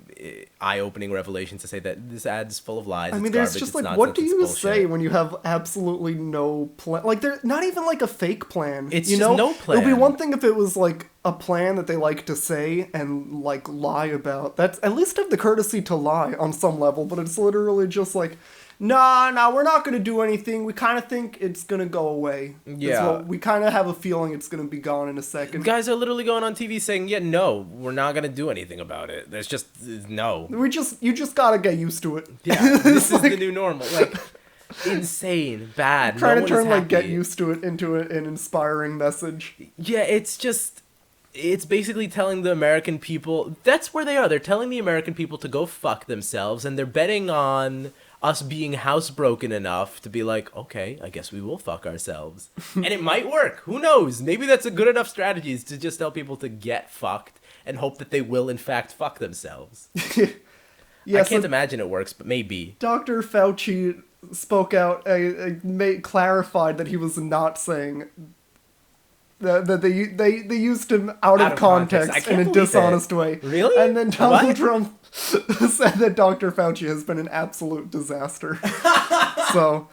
eye-opening revelation to say that this ad's full of lies. I mean, it's there's garbage, just it's like, what nonsense, do it's you bullshit. say when you have absolutely no plan? Like, there's not even like a fake plan. It's you just know? no plan. It would be one thing if it was like a plan that they like to say and like lie about. That's at least have the courtesy to lie on some level, but it's literally just like, nah, we're not gonna do anything. We kind of think it's gonna go away. Yeah. We kind of have a feeling it's gonna be gone in a second. Guys are literally going on TV saying, yeah, no, we're not going to do anything about it. There's just, no. You just gotta get used to it. Yeah, this is the new normal. Like, insane, bad. Trying no to turn one is like get happy. used to it into an inspiring message. Yeah, it's basically telling the American people, that's where they are. They're telling the American people to go fuck themselves, and they're betting on us being housebroken enough to be like, okay, I guess we will fuck ourselves. And it might work. Who knows? Maybe that's a good enough strategy, is to just tell people to get fucked and hope that they will, in fact, fuck themselves. Yeah, I can't imagine it works, but maybe. Dr. Fauci spoke out, clarified that he was not saying that they used him out of context I in can't a believe dishonest it. way. Really? And then Donald What? Trump said that Dr. Fauci has been an absolute disaster. So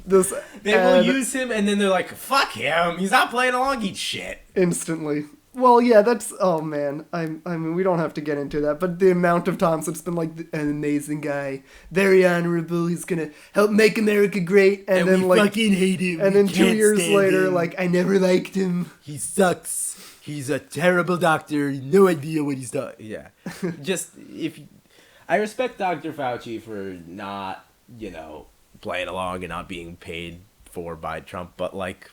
this They will use him, and then they're like, fuck him, he's not playing along, eat shit. instantly. Well, yeah, that's, oh man, I mean, we don't have to get into that, but the amount of times it's been like, an amazing guy, very honorable, he's gonna help make America great, and then we like, fucking hate him. and We then 2 can't years stand later, him. like, I never liked him. He sucks. He's a terrible doctor. No idea what he's doing. Yeah. Just, I respect Dr. Fauci for not, playing along and not being paid for by Trump, but like,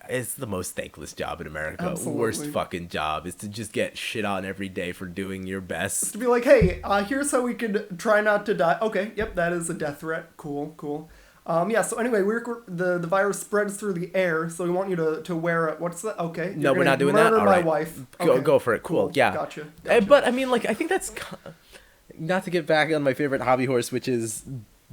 it's the most thankless job in America. Absolutely. Worst fucking job is to just get shit on every day for doing your best. To be like, hey, here's how we could try not to die. Okay, yep, that is a death threat. Cool. Yeah, so anyway, the virus spreads through the air, so we want you to wear a, what's that? Okay. No, we're not doing that? Murder All my right. wife. Go for it. Cool. Yeah. Gotcha. But, I mean, like, I think that's... Not to get back on my favorite hobby horse, which is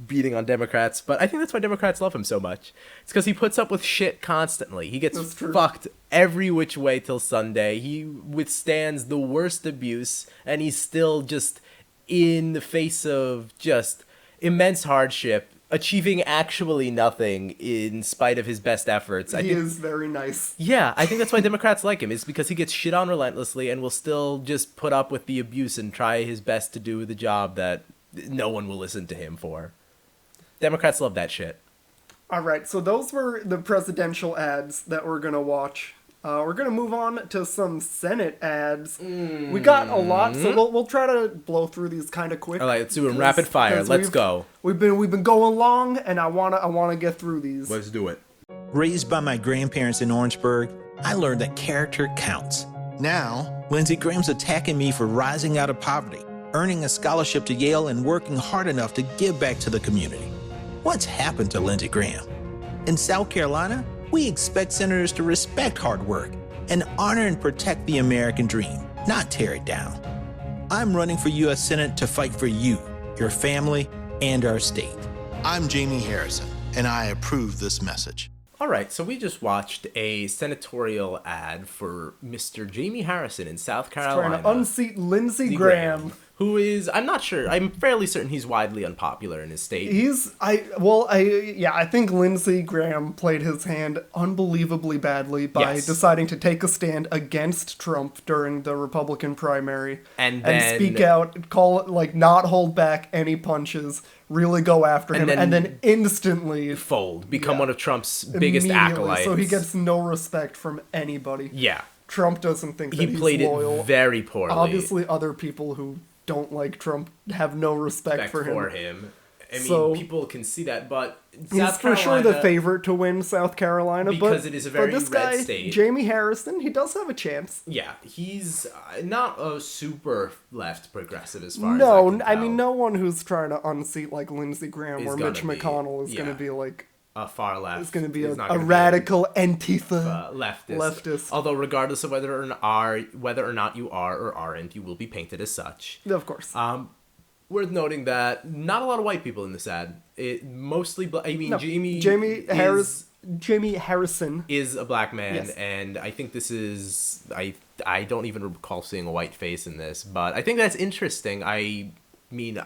beating on Democrats, but I think that's why Democrats love him so much. It's because he puts up with shit constantly. He gets fucked every which way till Sunday. He withstands the worst abuse, and he's still just in the face of just immense hardship, achieving actually nothing in spite of his best efforts. He is very nice. Yeah, I think that's why Democrats like him, is because he gets shit on relentlessly and will still just put up with the abuse and try his best to do the job that no one will listen to him for. Democrats love that shit. All right, so those were the presidential ads that we're going to watch. We're going to move on to some Senate ads. We got a lot, so we'll try to blow through these kind of quick. All right, let's do it rapid fire. Let's go. We've been going long, and I wanna get through these. Let's do it. Raised by my grandparents in Orangeburg, I learned that character counts. Now, Lindsey Graham's attacking me for rising out of poverty, earning a scholarship to Yale, and working hard enough to give back to the community. What's happened to Lindsey Graham? In South Carolina, we expect senators to respect hard work and honor and protect the American dream, not tear it down. I'm running for U.S. Senate to fight for you, your family, and our state. I'm Jamie Harrison, and I approve this message. All right, so we just watched a senatorial ad for Mr. Jamie Harrison in South Carolina. Trying to unseat Lindsey Graham. Who is, I'm not sure, I'm fairly certain he's widely unpopular in his state. I think Lindsey Graham played his hand unbelievably badly by deciding to take a stand against Trump during the Republican primary. And speak out, call it, like, not hold back any punches, really go after him, and then instantly fold, become one of Trump's biggest acolytes. So he gets no respect from anybody. Yeah. Trump doesn't think that he he's played loyal. it very poorly. Obviously, other people who don't like Trump have no respect for him. I mean, people can see that, but he's for sure the favorite to win South Carolina. Because it is a very red state. Jamie Harrison, he does have a chance. Yeah, he's not a super left progressive as far as I mean, no one who's trying to unseat like Lindsey Graham or Mitch McConnell is going to be like a far left. It's going to be a radical Antifa leftist. Although, regardless of whether or not you are or aren't, you will be painted as such. Of course. Worth noting that not a lot of white people in this ad. It mostly, Jamie Harrison is a black man, yes. and I think this is I don't even recall seeing a white face in this, but I think that's interesting. I mean,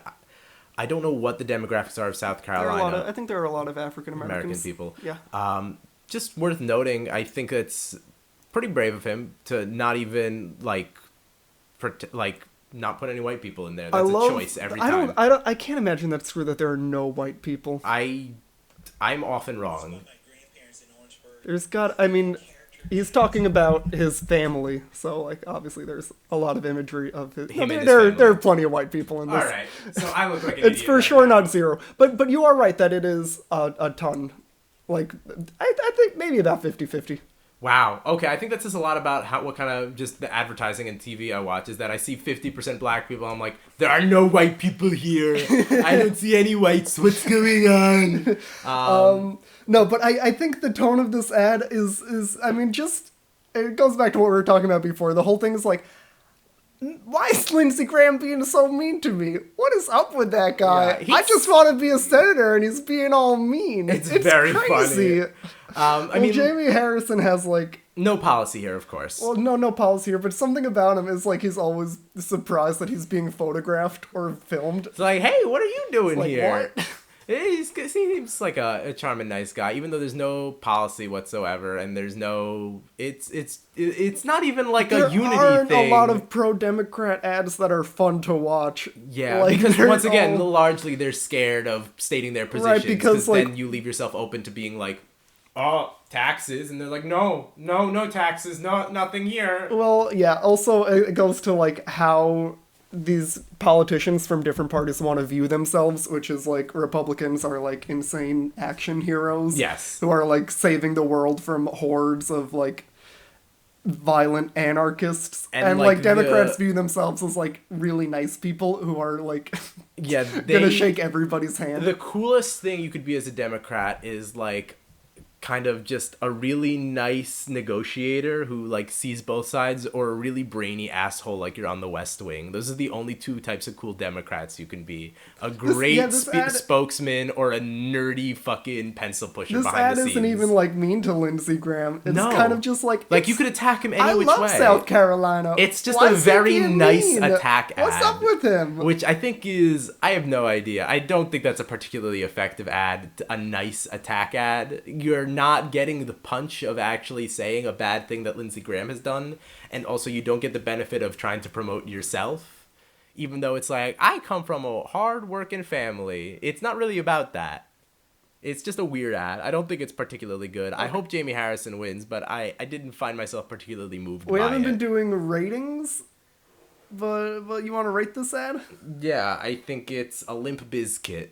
I don't know what the demographics are of South Carolina. I think there are a lot of African American people. Yeah. Just worth noting, I think it's pretty brave of him to not even not put any white people in there. That's a choice every time. I can't imagine that's true that there are no white people. I'm often wrong. He's talking about his family, so like obviously there's a lot of imagery of his. There are plenty of white people in this. All right, so I look like an it's idiot for right sure now. not zero, but you are right that it is a ton. Like I think maybe about 50-50. Wow. Okay, I think that says a lot about what kind of just the advertising and TV I watch is that I see 50% black people. I'm like, there are no white people here. I don't see any whites. What's going on? No, but I think the tone of this ad is I mean, just it goes back to what we were talking about before. The whole thing is like, why is Lindsey Graham being so mean to me? What is up with that guy? Yeah, I just want to be a senator, and he's being all mean. It's very crazy. funny. I mean, Jamie Harrison has like no policy here, of course. Well, no policy here, but something about him is like he's always surprised that he's being photographed or filmed. It's like, hey, what are you doing like, here? What? He seems like a charming, nice guy, even though there's no policy whatsoever, and there's no. It's not even like a unity thing. There aren't a lot of pro-Democrat ads that are fun to watch. Yeah, like, because once again, largely they're scared of stating their positions. Right, because like, then you leave yourself open to being like, oh, taxes, and they're like, no taxes, nothing here. Well, yeah. Also, it goes to like how these politicians from different parties want to view themselves, which is like Republicans are like insane action heroes. Yes. Who are like saving the world from hordes of like violent anarchists. And like Democrats view themselves as like really nice people who are like gonna shake everybody's hand. The coolest thing you could be as a Democrat is like kind of just a really nice negotiator who like sees both sides, or a really brainy asshole like you're on the West Wing. Those are the only two types of cool Democrats you can be. A great spokesman or a nerdy fucking pencil pusher behind the scenes. This ad isn't even like mean to Lindsey Graham. It's kind of just like you could attack him any which way. I love South Carolina. It's just a very nice attack ad. What's up with him? Which I think I have no idea. I don't think that's a particularly effective ad, a nice attack ad. You're not getting the punch of actually saying a bad thing that Lindsey Graham has done, and also you don't get the benefit of trying to promote yourself, even though it's like, I come from a hard-working family. It's not really about that. It's just a weird ad. I don't think it's particularly good. I hope Jamie Harrison wins, but I didn't find myself particularly moved by it. We haven't been doing ratings, but you want to rate this ad? Yeah, I think it's a Limp Bizkit.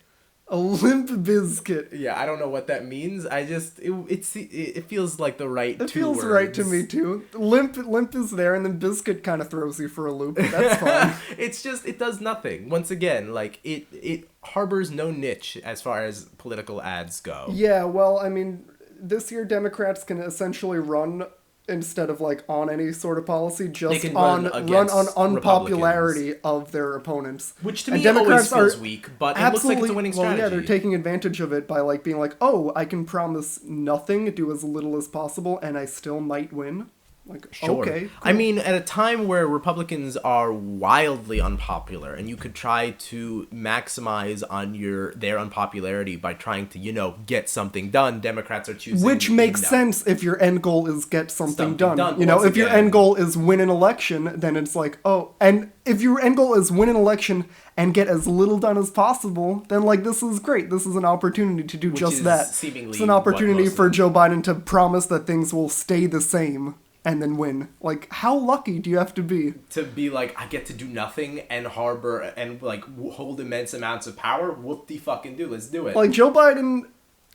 A Limp Bizkit. Yeah, I don't know what that means. I just it feels like the right. It feels right to me too. Limp is there, and then Bizkit kind of throws you for a loop. But that's fine. It's just it does nothing. Once again, like it harbors no niche as far as political ads go. Yeah, well, I mean, this year Democrats can essentially run, instead of like on any sort of policy, just run on unpopularity of their opponents. Which to me always feels weak, but it looks like it's a winning strategy. Well, yeah, they're taking advantage of it by like being like, oh, I can promise nothing, do as little as possible, and I still might win. Like, sure. Okay, cool. I mean, at a time where Republicans are wildly unpopular, and you could try to maximize on their unpopularity by trying to, get something done, Democrats are choosing... Which makes sense if your end goal is get something done. If your end goal is win an election, then it's like, oh, and if your end goal is win an election and get as little done as possible, then like, this is great. This is an opportunity to do just that. It's an opportunity for Joe Biden to promise that things will stay the same and then win. Like, how lucky do you have to be? To be like, I get to do nothing and harbor and like hold immense amounts of power? Whoop-de-fucking-do, let's do it. Like, Joe Biden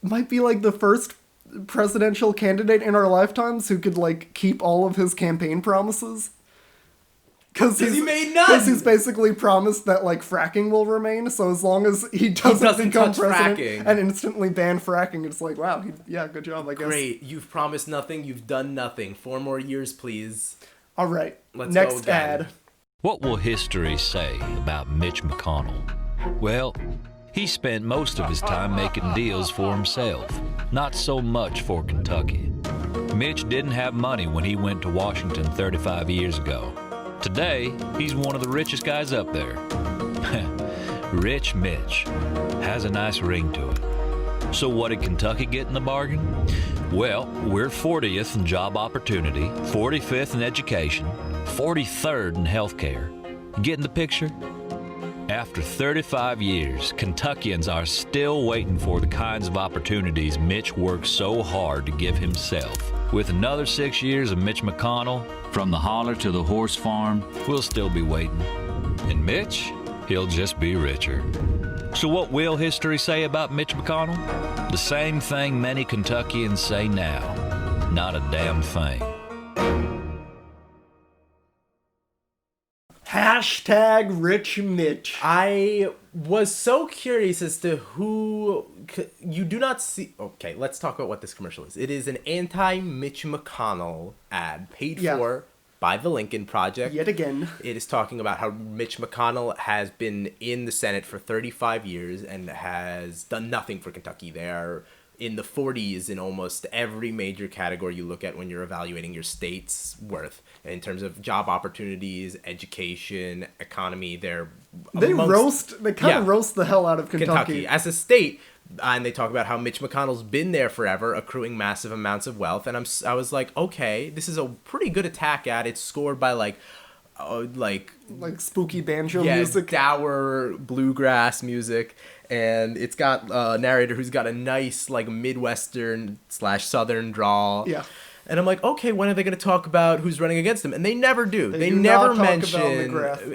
might be like the first presidential candidate in our lifetimes who could like keep all of his campaign promises. Because he made none. Because he's basically promised that like fracking will remain. So as long as he doesn't become president and instantly ban fracking, it's like, wow, good job, I guess. Great, you've promised nothing, you've done nothing. 4 more years, please. All right, let's next go again. ad. What will history say about Mitch McConnell? Well, he spent most of his time making deals for himself, not so much for Kentucky. Mitch didn't have money when he went to Washington 35 years ago. Today, he's one of the richest guys up there. Rich Mitch has a nice ring to it. So what did Kentucky get in the bargain? Well, we're 40th in job opportunity, 45th in education, 43rd in healthcare. Getting the picture? After 35 years, Kentuckians are still waiting for the kinds of opportunities Mitch worked so hard to give himself. With another 6 years of Mitch McConnell, from the holler to the horse farm, we'll still be waiting. And Mitch, he'll just be richer. So what will history say about Mitch McConnell? The same thing many Kentuckians say now. Not a damn thing. Hashtag Rich Mitch. I was so curious as to who you do not see. Okay, let's talk about what this commercial is. It is an anti-Mitch McConnell ad paid for by the Lincoln Project. Yet again. It is talking about how Mitch McConnell has been in the Senate for 35 years and has done nothing for Kentucky. They are in the 40s in almost every major category you look at when you're evaluating your state's worth. In terms of job opportunities, education, economy, they kind of roast the hell out of Kentucky. As a state. And they talk about how Mitch McConnell's been there forever, accruing massive amounts of wealth. And I was like, okay, this is a pretty good attack ad. It's scored by like spooky banjo music, dour bluegrass music, and it's got a narrator who's got a nice like Midwestern / Southern drawl. Yeah. And I'm like, okay, when are they going to talk about who's running against him? And they never do. They never mention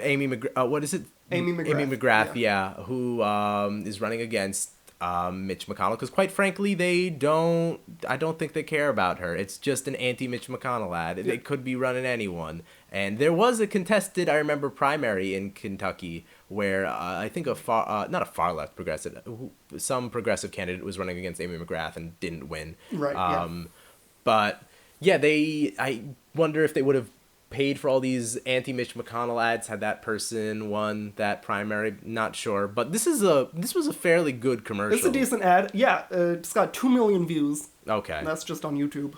Amy McGrath. What is it? Amy McGrath. Amy McGrath, who is running against Mitch McConnell, because quite frankly, I don't think they care about her. It's just an anti-Mitch McConnell ad. Yeah. It could be running anyone. And there was a contested, I remember, primary in Kentucky where I think not a far left progressive, some progressive candidate was running against Amy McGrath and didn't win. Right. But yeah, I wonder if they would have paid for all these anti-Mitch McConnell ads had that person won that primary. Not sure, but this was a fairly good commercial. It's a decent ad. Yeah, it's got 2 million views. Okay, and that's just on YouTube.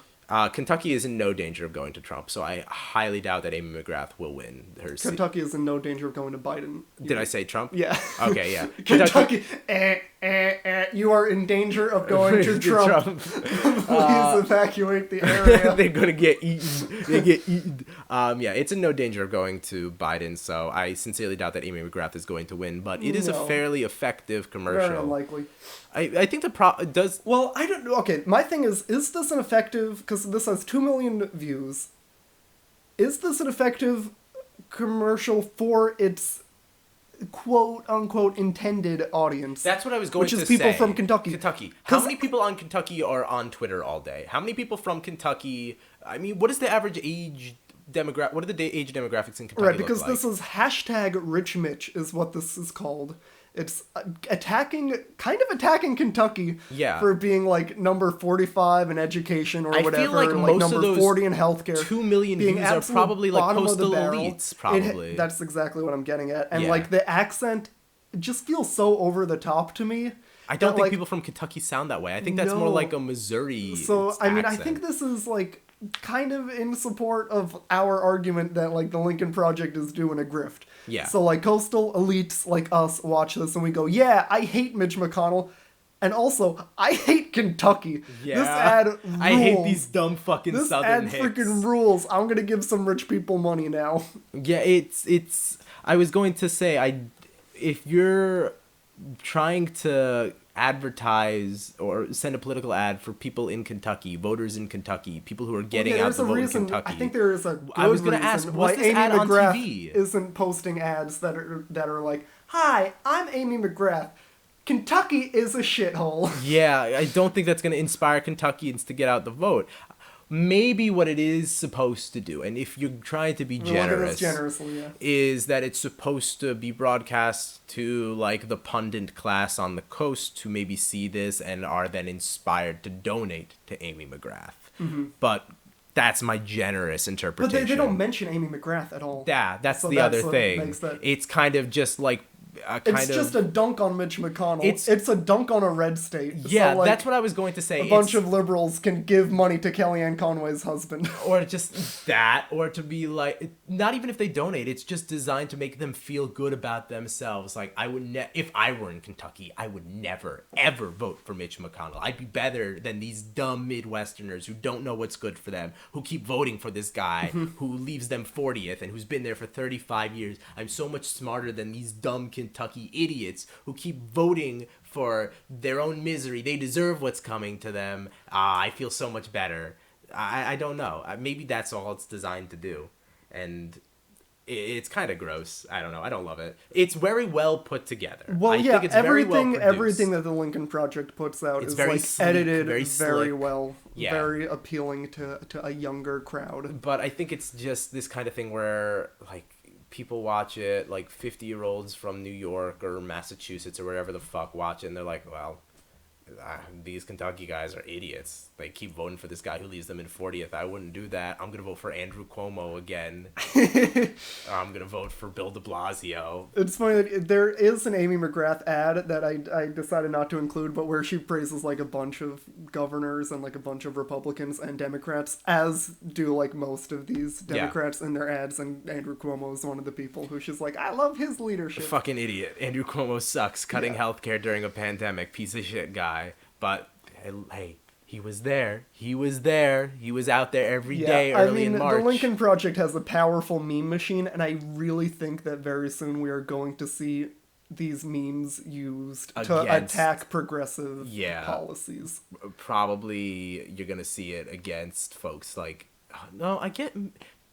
Kentucky is in no danger of going to Trump, so I highly doubt that Amy McGrath will win her seat. Kentucky is in no danger of going to Biden. Did I say Trump? Yeah. Okay, yeah. Kentucky, you are in danger of going to Trump. Please evacuate the area. They're going to get eaten. They get eaten. Yeah, it's in no danger of going to Biden, so I sincerely doubt that Amy McGrath is going to win, but it is a fairly effective commercial. Very unlikely. I think does... Well, I don't know. Okay, my thing is this an effective... Because this has 2 million views. Is this an effective commercial for its quote-unquote intended audience? That's what I was going to say. Which is people from Kentucky. How many people on Kentucky are on Twitter all day? How many people from Kentucky... I mean, what is the average age... What are the age demographics in Kentucky? Right, because look like? This is hashtag Rich Mitch is what this is called. It's attacking Kentucky for being like number 45 in education or whatever. I feel like most number of those 40 in healthcare. 2 million views are probably like coastal elites, probably. That's exactly what I'm getting at. And like the accent just feels so over the top to me. I don't think people from Kentucky sound that way. I think that's more like a Missouri So, I mean, accent. I think this is like kind of in support of our argument that like the Lincoln Project is doing a grift. Yeah. So like coastal elites like us watch this and we go, yeah, I hate Mitch McConnell. And also, I hate Kentucky. Yeah. This ad rules. I hate these dumb fucking Southern hicks. This ad freaking rules. I'm gonna give some rich people money now. Yeah, it's. I was going to say, if you're trying to advertise or send a political ad for people in Kentucky, voters in Kentucky, people who are getting out the vote in Kentucky. I think there is a good I was going to ask, was this Amy ad McGrath on TV? Isn't posting ads that are like, "Hi, I'm Amy McGrath. Kentucky is a shithole." Yeah, I don't think that's going to inspire Kentuckians to get out the vote. Maybe what it is supposed to do, and if you're trying to be generous, is that it's supposed to be broadcast to like the pundit class on the coast who maybe see this and are then inspired to donate to Amy McGrath. Mm-hmm. But that's my generous interpretation. But they don't mention Amy McGrath at all. Yeah, that's the other thing. It's kind of just like It's just a dunk on Mitch McConnell. It's a dunk on a red state. Yeah, so, like, that's what I was going to say. A bunch of liberals can give money to Kellyanne Conway's husband. Or just that, or to be like, not even if they donate, it's just designed to make them feel good about themselves. Like, I would if I were in Kentucky, I would never, ever vote for Mitch McConnell. I'd be better than these dumb Midwesterners who don't know what's good for them, who keep voting for this guy who leaves them 40th and who's been there for 35 years. I'm so much smarter than these dumb Kentucky idiots who keep voting for their own misery. They deserve what's coming to them. I feel so much better. I don't know. Maybe that's all it's designed to do. And it's kind of gross. I don't know. I don't love it. It's very well put together. Well, I think it's very well produced. Everything that the Lincoln Project puts out is very like sleek, edited very well, very appealing to a younger crowd. But I think it's just this kind of thing where, like, people watch it, like 50-year-olds from New York or Massachusetts or wherever the fuck watch it, and they're like, well, these Kentucky guys are idiots. They keep voting for this guy who leaves them in 40th. I wouldn't do that. I'm going to vote for Andrew Cuomo again. I'm going to vote for Bill de Blasio. It's funny that there is an Amy McGrath ad that I decided not to include, but where she praises like a bunch of governors and like a bunch of Republicans and Democrats, as do like most of these Democrats in their ads, and Andrew Cuomo is one of the people who she's like, I love his leadership. Fucking idiot. Andrew Cuomo sucks. Cutting healthcare during a pandemic. Piece of shit guy. But hey, he was there. He was there. He was out there every day early in March. The Lincoln Project has a powerful meme machine, and I really think that very soon we are going to see these memes used to attack progressive policies. Probably you're going to see it against folks like... No, I get...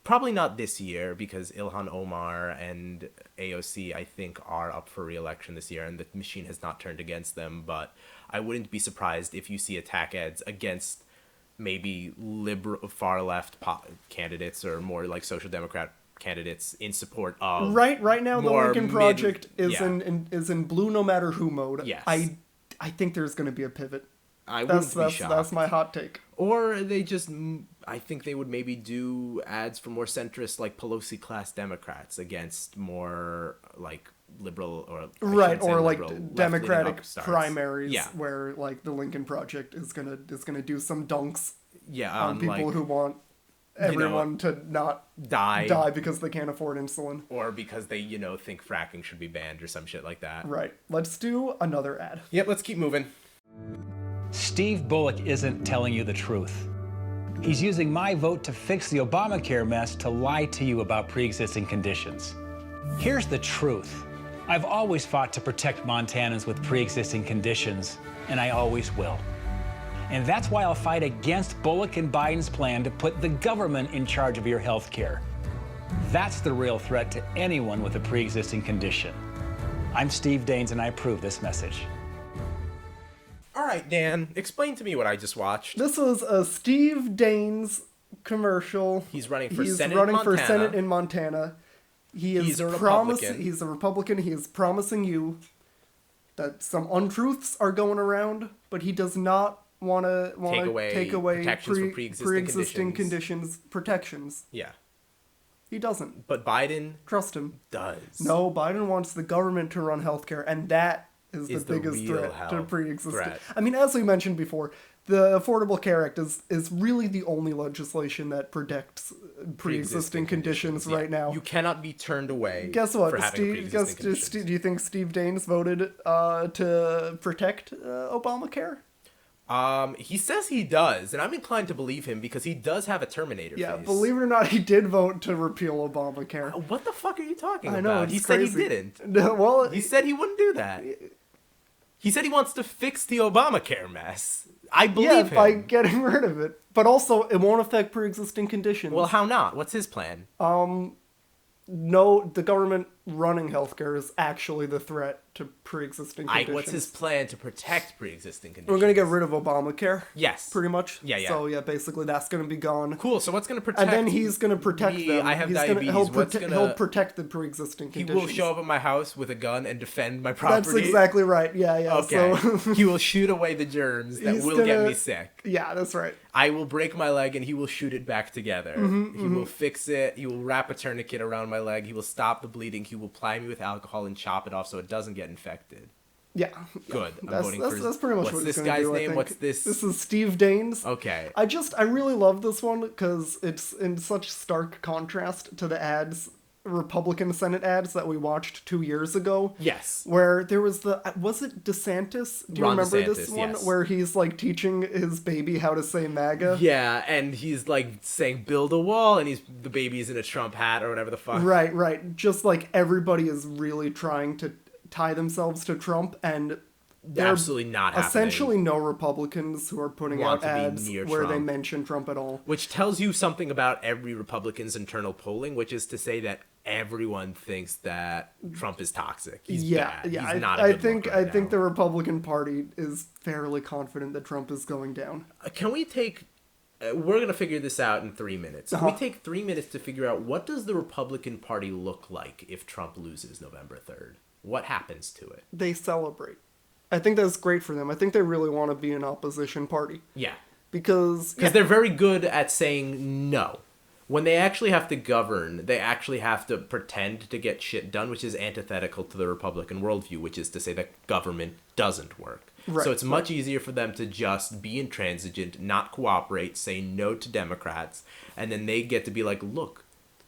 Probably not this year, because Ilhan Omar and AOC, I think, are up for re-election this year, and the machine has not turned against them, but I wouldn't be surprised if you see attack ads against maybe liberal, far-left candidates or more like social democrat candidates in support of... Right now, the Lincoln Project is in blue no matter who mode. Yes. I think there's going to be a pivot. I wouldn't be shocked. That's my hot take. Or they just... I think they would maybe do ads for more centrist, like Pelosi class Democrats against more like liberal or like Democratic primaries, where like the Lincoln Project is gonna do some dunks on people like, who want everyone to not die because they can't afford insulin, or because they think fracking should be banned or some shit like that. Right. Let's do another ad. Yep. Let's keep moving. Steve Bullock isn't telling you the truth. He's using my vote to fix the Obamacare mess to lie to you about pre-existing conditions. Here's the truth. I've always fought to protect Montanans with pre-existing conditions, and I always will. And that's why I'll fight against Bullock and Biden's plan to put the government in charge of your health care. That's the real threat to anyone with a pre-existing condition. I'm Steve Daines, and I approve this message. All right, Dan, explain to me what I just watched. This was a Steve Daines commercial. He's running for Senate in Montana. He's a Republican. He's a Republican. He is promising you that some untruths are going around, but he does not want to take away pre-existing conditions protections. Yeah. He doesn't. But Biden... Trust him. Does. No, Biden wants the government to run healthcare, and that is the biggest threat to pre-existing. I mean, as we mentioned before, the Affordable Care Act is really the only legislation that protects pre-existing conditions right now. You cannot be turned away. Guess what? For having do you think Steve Daines voted to protect Obamacare? He says he does, and I'm inclined to believe him because he does have a Terminator face. Yeah, believe it or not, he did vote to repeal Obamacare. What the fuck are you talking about? I know, he crazy. said he didn't. No, well, he said he wouldn't do that. He said he wants to fix the Obamacare mess. I believe him. By getting rid of it. But also, it won't affect pre-existing conditions. Well, how not? What's his plan? No, the government running healthcare is actually the threat to pre-existing conditions. What's his plan to protect pre-existing conditions? We're going to get rid of Obamacare. Yes. Pretty much. Yeah. So, basically that's going to be gone. Cool, so what's going to protect... And then he's going to protect them. I have diabetes. He'll protect the pre-existing conditions. He will show up at my house with a gun and defend my property? That's exactly right. Yeah. Okay. So he will shoot away the germs that will get me sick. Yeah, that's right. I will break my leg and he will shoot it back together. He will fix it. He will wrap a tourniquet around my leg. He will stop the bleeding. he will ply me with alcohol and chop it off so it doesn't get infected. Yeah. Good. That's pretty much what this it's guy's do, name? What's this? This is Steve Daines. Okay. I really love this one because it's in such stark contrast to the Republican Senate ads that we watched 2 years ago. Yes. Where there was was it DeSantis? Do you Ron remember DeSantis, this one? yes. Where he's like teaching his baby how to say MAGA? Yeah, and he's like saying build a wall, and the baby's in a Trump hat or whatever the fuck. Right. Just like everybody is really trying to tie themselves to Trump, and there are absolutely not happening. Essentially no Republicans who are putting out Want to be ads near where they Trump. mention Trump at all. Which tells you something about every Republican's internal polling, which is to say that everyone thinks that Trump is toxic. He's bad. Yeah. He's not a I good think look right I think now. the Republican Party is fairly confident that Trump is going down. Can we take... we're going to figure this out in 3 minutes. Can we Uh-huh. take 3 minutes to figure out what does the Republican Party look like if Trump loses November 3rd? What happens to it? They celebrate. I think that's great for them. I think they really want to be an opposition party. Yeah. Because they're very good at saying no. When they actually have to govern, they actually have to pretend to get shit done, which is antithetical to the Republican worldview, which is to say that government doesn't work. Right, So it's much easier for them to just be intransigent, not cooperate, say no to Democrats, and then they get to be like, look,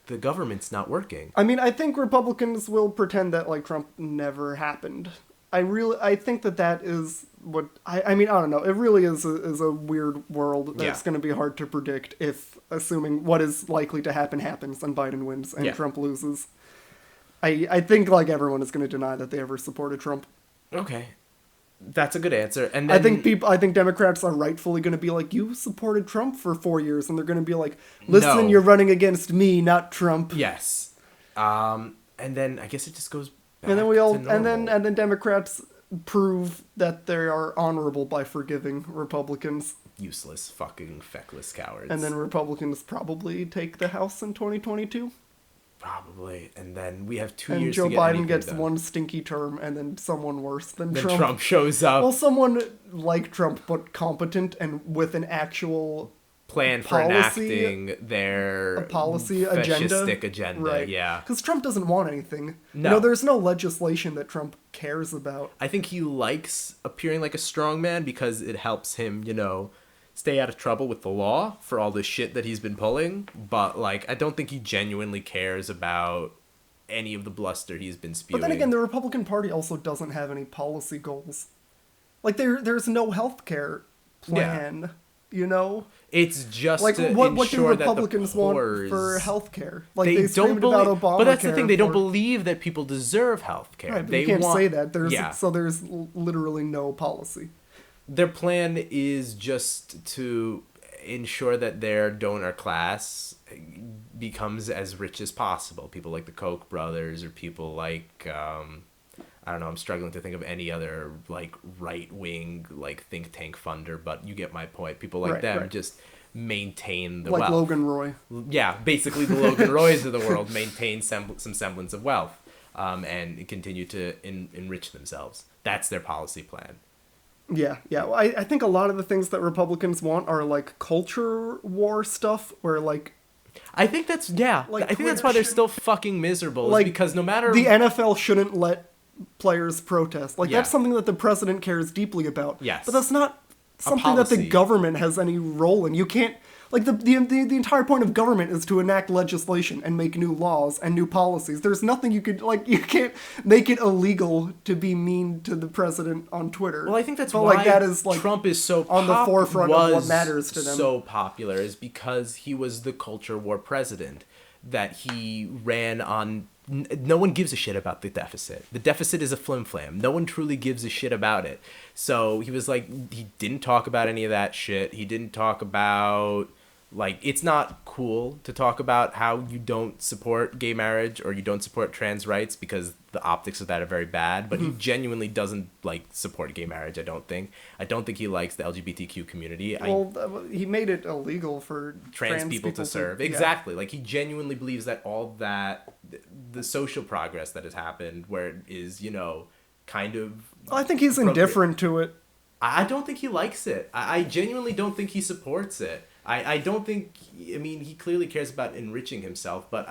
the government's not working. I mean, I think Republicans will pretend that like Trump never happened. I think that is what I mean. I don't know. It really is a weird world that's going to be hard to predict if assuming what is likely to happen happens and Biden wins and Trump loses. I think like everyone is going to deny that they ever supported Trump. Okay. That's a good answer. And then, I think Democrats are rightfully going to be like, you supported Trump for 4 years, and they're going to be like, listen, No. you're running against me, not Trump. Yes. And then I guess it just goes back And then to and then Democrats prove that they are honorable by forgiving Republicans. useless, fucking, feckless cowards. And then Republicans probably take the House in 2022. Probably. And then we have 2 And years Joe to get Biden anything gets done. one stinky term, and then someone worse than Then Trump. Trump shows up. Well, someone like Trump, but competent and with an actual plan for policy, enacting their policy fascistic agenda. agenda. Yeah. Because Trump doesn't want anything. No. You know, there's no legislation that Trump cares about. I think he likes appearing like a strong man because it helps him, stay out of trouble with the law for all the shit that he's been pulling. But, I don't think he genuinely cares about any of the bluster he's been spewing. But then again, the Republican Party also doesn't have any policy goals. Like, there's no healthcare plan, It's just like to what do ensure Republicans that the want poor's... for healthcare? Like they they don't screamed believe, about Obamacare. but that's the thing. They don't for- believe that people deserve health care. Right, but they you can't want, say that. yeah. There's literally no policy. Their plan is just to ensure that their donor class becomes as rich as possible. People like the Koch brothers, or people like I don't know. I'm struggling to think of any other right wing think tank funder, but you get my point. People like them just maintain the like wealth. Logan Roy. Yeah, basically the Logan Roys of the world maintain some semblance of wealth, and continue to enrich themselves. That's their policy plan. Yeah. Well, I think a lot of the things that Republicans want are like culture war stuff, where I think that's I think that's why they're still fucking miserable. Is because no matter the NFL shouldn't let players protest. That's something that the president cares deeply about. Yes. But that's not something that the policy. government has any role in. You can't the entire point of government is to enact legislation and make new laws and new policies. There's nothing you could you can't make it illegal to be mean to the president on Twitter. Well, I think that's but why that is Trump is so on the forefront of what matters to them. So popular is because he was the culture war president, that he ran on. No one gives a shit about the deficit. The deficit is a flim-flam. No one truly gives a shit about it. So he was he didn't talk about any of that shit. He didn't talk about, it's not cool to talk about how you don't support gay marriage or you don't support trans rights because the optics of that are very bad. But he genuinely doesn't, support gay marriage, I don't think. I don't think he likes the LGBTQ community. He made it illegal for trans people to serve. Exactly. He genuinely believes that all that, the social progress that has happened, where it is, kind of... I think he's indifferent to it. I don't think he likes it. I genuinely don't think he supports it. I don't think... I mean, he clearly cares about enriching himself, but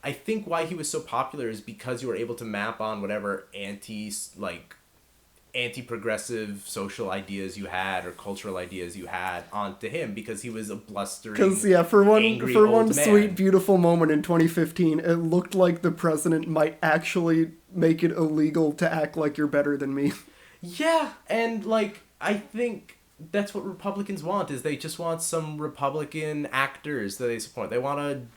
I think why he was so popular is because you were able to map on whatever anti-progressive social ideas you had or cultural ideas you had onto him, because he was a blustering, for one man. sweet, beautiful moment in 2015, it looked like the president might actually make it illegal to act like you're better than me. Yeah, and like I think that's what Republicans want, is they just want some Republican actors that they support. They want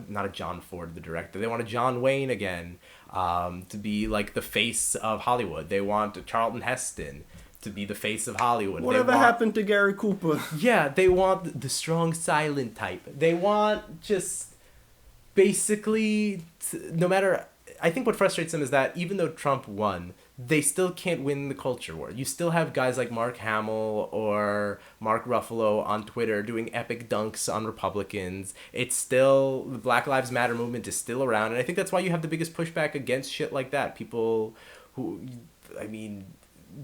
not a John Ford, the director. They want a John Wayne again, to be like the face of Hollywood. They want a Charlton Heston to be the face of Hollywood. Whatever happened to Gary Cooper? Yeah, they want the strong silent type. They want just basically, no matter, I think what frustrates them is that even though Trump won, they still can't win the culture war. You still have guys like Mark Hamill or Mark Ruffalo on Twitter doing epic dunks on Republicans. It's still, the Black Lives Matter movement is still around, and I think that's why you have the biggest pushback against shit like that. People who, I mean,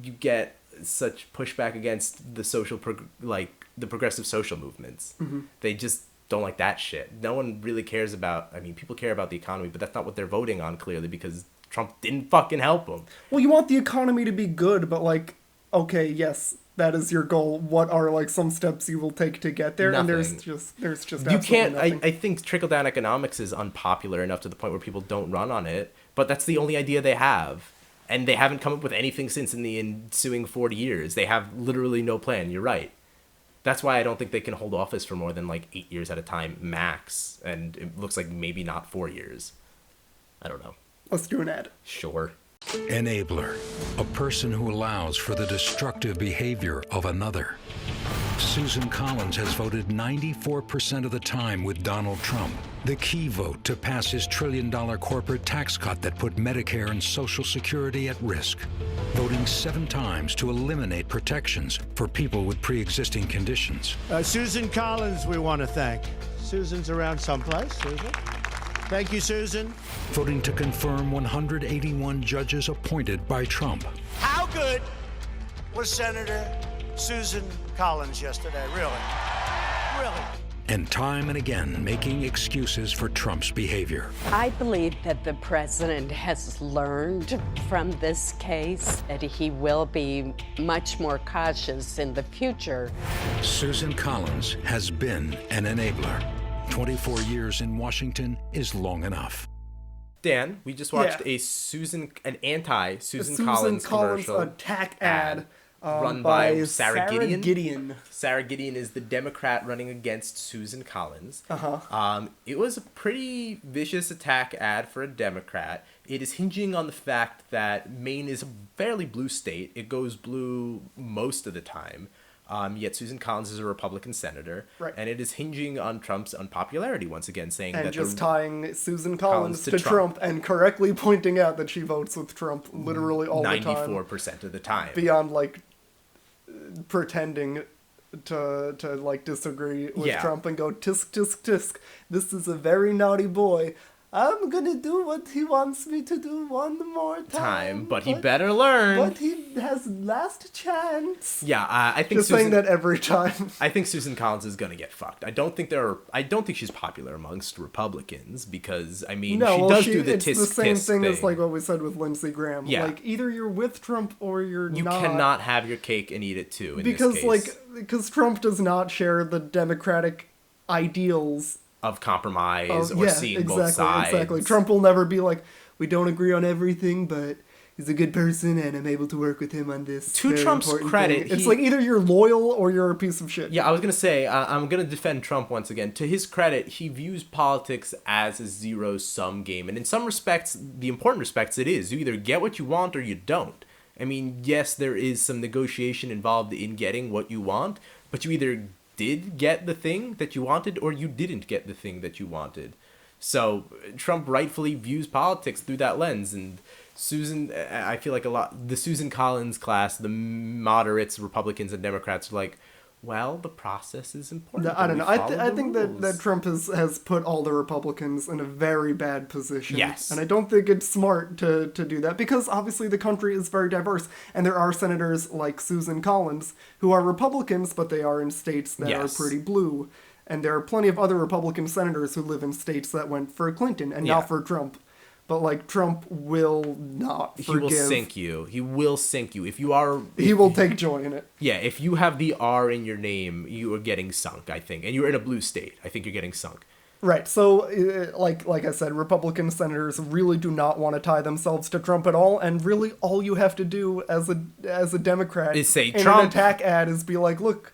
you get such pushback against the the progressive social movements. Mm-hmm. They just don't like that shit. No one really cares about, I mean, people care about the economy, but that's not what they're voting on, clearly, because Trump didn't fucking help them. Well, you want the economy to be good, but like, okay, yes, that is your goal. What are like some steps you will take to get there? Nothing. And there's just you can't. nothing. I think trickle-down economics is unpopular enough to the point where people don't run on it, but that's the only idea they have. And they haven't come up with anything since in the ensuing 40 years. They have literally no plan. You're right. That's why I don't think they can hold office for more than like 8 years at a time, max. And it looks like maybe not 4 years. I don't know. Let's do an ad. Sure. Enabler, a person who allows for the destructive behavior of another. Susan Collins has voted 94% of the time with Donald Trump, the key vote to pass his trillion-dollar corporate tax cut that put Medicare and Social Security at risk, voting 7 times to eliminate protections for people with pre-existing conditions. Susan Collins, we want to thank. Susan's around someplace. Susan? Thank you, Susan. Voting to confirm 181 judges appointed by Trump. How good was Senator Susan Collins yesterday? Really? Really? And time and again making excuses for Trump's behavior. I believe that the president has learned from this case, that he will be much more cautious in the future. Susan Collins has been an enabler. 24 years in Washington is long enough. Dan, we just watched an anti-Susan Collins commercial attack ad run by Sarah Gideon. Sarah Gideon is the Democrat running against Susan Collins. Uh-huh. It was a pretty vicious attack ad for a Democrat. It is hinging on the fact that Maine is a fairly blue state. It goes blue most of the time. Yet Susan Collins is a Republican senator, right. And it is hinging on Trump's unpopularity once again, saying and that just tying Susan Collins to Trump and correctly pointing out that she votes with Trump literally all the time, 94% of the time, beyond like pretending to like disagree with Trump and go tisk tisk tisk. This is a very naughty boy. I'm gonna do what he wants me to do one more time. But he better learn. But he has last chance. Yeah, I think just saying that every time. I think Susan Collins is gonna get fucked. I don't think she's popular amongst Republicans because she does do the tisk tisk thing. It's the same thing as like what we said with Lindsey Graham. Yeah. Like either you're with Trump or you're not. You cannot have your cake and eat it too. In because this case. because Trump does not share the Democratic ideals of compromise or seeing both sides. Exactly. Trump will never be like, we don't agree on everything, but he's a good person and I'm able to work with him on this. To Trump's credit, it's like either you're loyal or you're a piece of shit. Yeah, I was going to say, I'm going to defend Trump once again. To his credit, he views politics as a zero-sum game. And in some respects, the important respects, it is. You either get what you want or you don't. I mean, yes, there is some negotiation involved in getting what you want, but you either did get the thing that you wanted or you didn't get the thing that you wanted. So Trump rightfully views politics through that lens. And Susan, I feel like the Susan Collins class, the moderates, Republicans and Democrats are like, well, the process is important. I don't know. I think that Trump has put all the Republicans in a very bad position. Yes. And I don't think it's smart to do that because obviously the country is very diverse and there are senators like Susan Collins who are Republicans, but they are in states that are pretty blue. And there are plenty of other Republican senators who live in states that went for Clinton and not for Trump. But, like, Trump will not forgive. He will sink you. He will sink you. If you are... He will take joy in it. Yeah, if you have the R in your name, you are getting sunk, I think. And you're in a blue state. I think you're getting sunk. Right, so, like I said, Republican senators really do not want to tie themselves to Trump at all, and really all you have to do as a Democrat is say in Trump. An attack ad is be like, look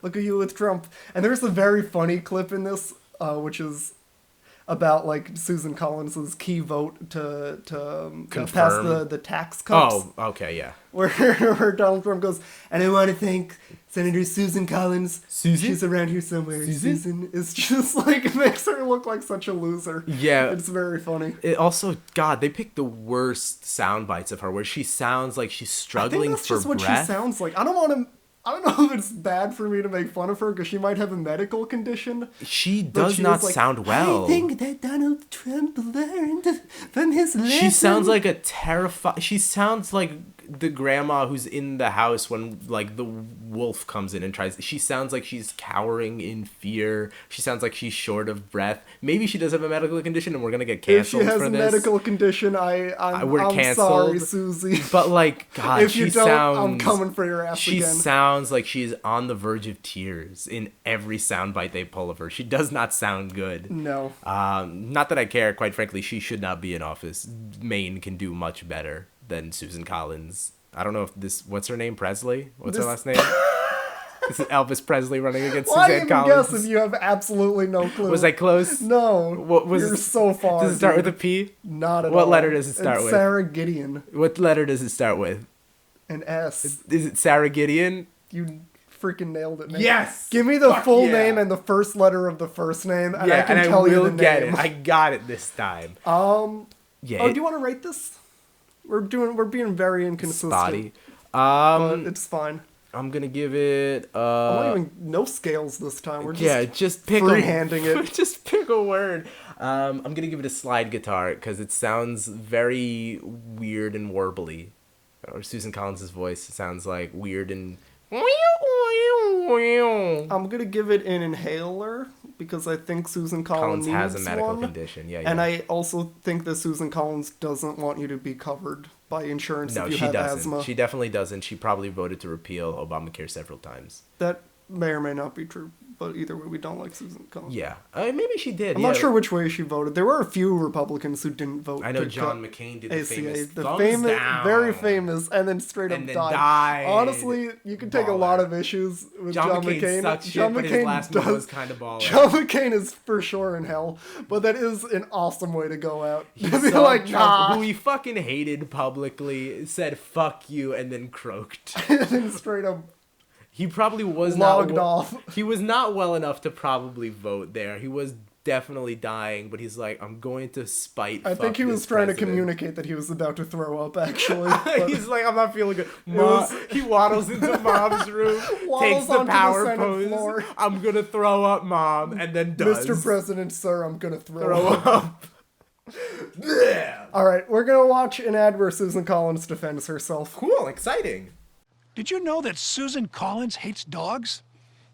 at you with Trump. And there's a very funny clip in this, which is about, like, Susan Collins's key vote to pass the tax cuts. Oh, okay, yeah. Where Donald Trump goes, and I want to thank Senator Susan Collins. Susan? She's around here somewhere. Susan is just, like, it makes her look like such a loser. Yeah. It's very funny. It also, God, they picked the worst sound bites of her, where she sounds like she's struggling I think that's for just breath. what she sounds like. I don't know if it's bad for me to make fun of her because she might have a medical condition. She does not sound well. I think that Donald Trump learned from his lesson. She sounds like a terrified... She sounds like the grandma who's in the house when, like, the wolf comes in and tries... She sounds like she's cowering in fear. She sounds like she's short of breath. Maybe she does have a medical condition and we're gonna get canceled for this. If she has a medical condition, I'm canceled. Sorry, Susie. But, like, God, if you don't, I'm coming for your ass again. She sounds like she's on the verge of tears in every soundbite they pull of her. She does not sound good. No. Not that I care. Quite frankly, she should not be in office. Maine can do much better than Susan Collins. I don't know if this... What's her name? Presley? What's her last name? This is Elvis Presley running against Suzanne Collins. Why even guess if you have absolutely no clue? Was I close? No. You're so far. Does it start with a P? Not at all. What letter does it start it's with? Sarah Gideon. What letter does it start with? An S. Is it Sarah Gideon? You freaking nailed it, man. Yes! Give me the full name and the first letter of the first name, and I can tell you the name. Get it. I got it this time. Yeah. Oh, do you want to rate this? We're being very inconsistent. Spotty. But it's fine. I'm gonna give it. No scales this time. We're just pick freehanding it. Just pick a word. I'm gonna give it a slide guitar because it sounds very weird and warbly. Or Susan Collins' voice sounds like weird and. I'm gonna give it an inhaler because I think Susan Collins has a needs medical one. condition. Yeah. And I also think that Susan Collins doesn't want you to be covered by insurance if you have asthma. She definitely doesn't. She probably voted to repeal Obamacare several times. That may or may not be true, but either way, we don't like Susan Collins. Yeah, maybe she did. I'm not sure which way she voted. There were a few Republicans who didn't vote. I know John McCain did the famous thumbs down. Very famous, and then straight up died. Honestly, you can take a lot of issues with John McCain. Sucks John shit, McCain but his last move was kind of baller. John McCain is for sure in hell, but that is an awesome way to go out. He saw like Trump, who he fucking hated publicly, said "fuck you" and then croaked. And then straight up. He probably was logged off. He was not well enough to probably vote there. He was definitely dying, but he's like, I'm going to spite. I think he was trying to communicate that he was about to throw up. Actually, he's like, I'm not feeling good. He waddles into Mom's room, takes the power pose. Floor. I'm gonna throw up, Mom, and then does. Mr. President, sir, I'm gonna throw up. All right, we're gonna watch an ad where Susan Collins defends herself. Cool, exciting. Did you know that Susan Collins hates dogs?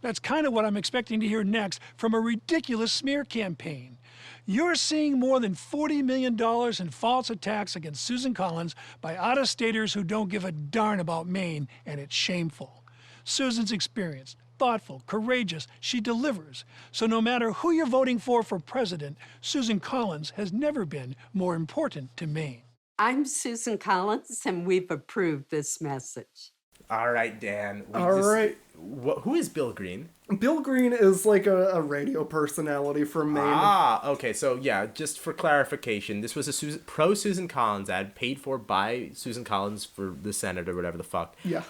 That's kind of what I'm expecting to hear next from a ridiculous smear campaign. You're seeing more than $40 million in false attacks against Susan Collins by out-of-staters who don't give a darn about Maine, and it's shameful. Susan's experienced, thoughtful, courageous. She delivers. So no matter who you're voting for president, Susan Collins has never been more important to Maine. I'm Susan Collins, and we've approved this message. All right, Dan. Right. Who is Bill Green? Bill Green is like a radio personality from Maine. Okay. So, yeah, just for clarification, this was a pro-Susan Collins ad paid for by Susan Collins for the Senate or whatever the fuck. Yeah.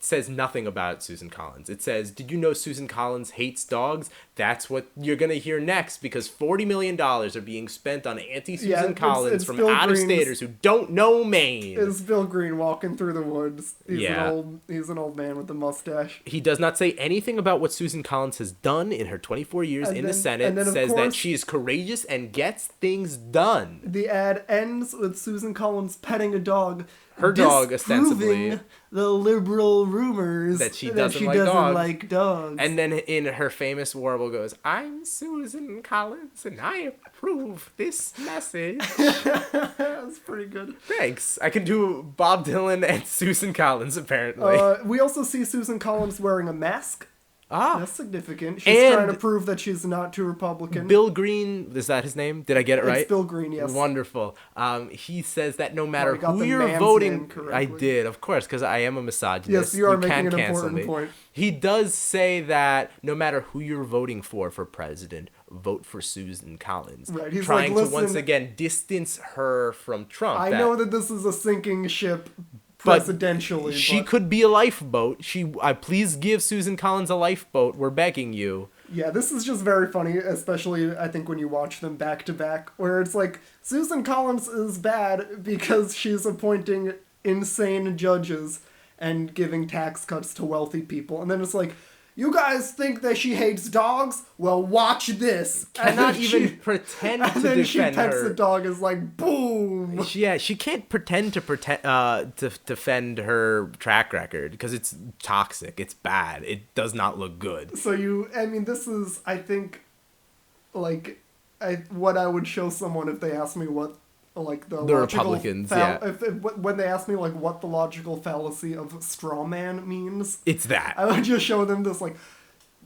Says nothing about Susan Collins. It says, did you know Susan Collins hates dogs? That's what you're going to hear next, because $40 million are being spent on anti-Susan Collins from out-of-staters who don't know Maine. It's Bill Green walking through the woods. He's an old man with a mustache. He does not say anything about what Susan Collins has done in her 24 years in the Senate. Says that she is courageous and gets things done. The ad ends with Susan Collins petting a dog. Her dog, ostensibly. the liberal rumors that she doesn't like dogs. And then in her famous warble goes, "I'm Susan Collins and I approve this message." That's pretty good. Thanks. I can do Bob Dylan and Susan Collins, apparently. We also see Susan Collins wearing a mask. That's significant. She's And trying to prove that she's not too Republican. Bill Green, is that his name? Did I get it right? It's Bill Green, yes. Wonderful. He says that no matter got who the you're man's voting, name correctly. I did, of course, because I am a misogynist. Yes, you are making can't an cancel important me. point. He does say that no matter who you're voting for president, vote for Susan Collins. Right, he's trying like, to once "Listen, again distance her from Trump. I know that this is a sinking ship But presidentially. she could be a lifeboat. Please give Susan Collins a lifeboat. We're begging you. Yeah, this is just very funny, especially I think when you watch them back to back, where it's like Susan Collins is bad because she's appointing insane judges and giving tax cuts to wealthy people, and then it's like, you guys think that she hates dogs? Well, watch this. Cannot even pretend to defend her. And then she pets the dog, is like, boom. Yeah, she can't pretend to defend her track record because it's toxic. It's bad. It does not look good. So this is, I think, like, what I would show someone if they asked me what, like, the Republicans, when they ask me, like, what the logical fallacy of straw man means. It's that. I would just show them this, like,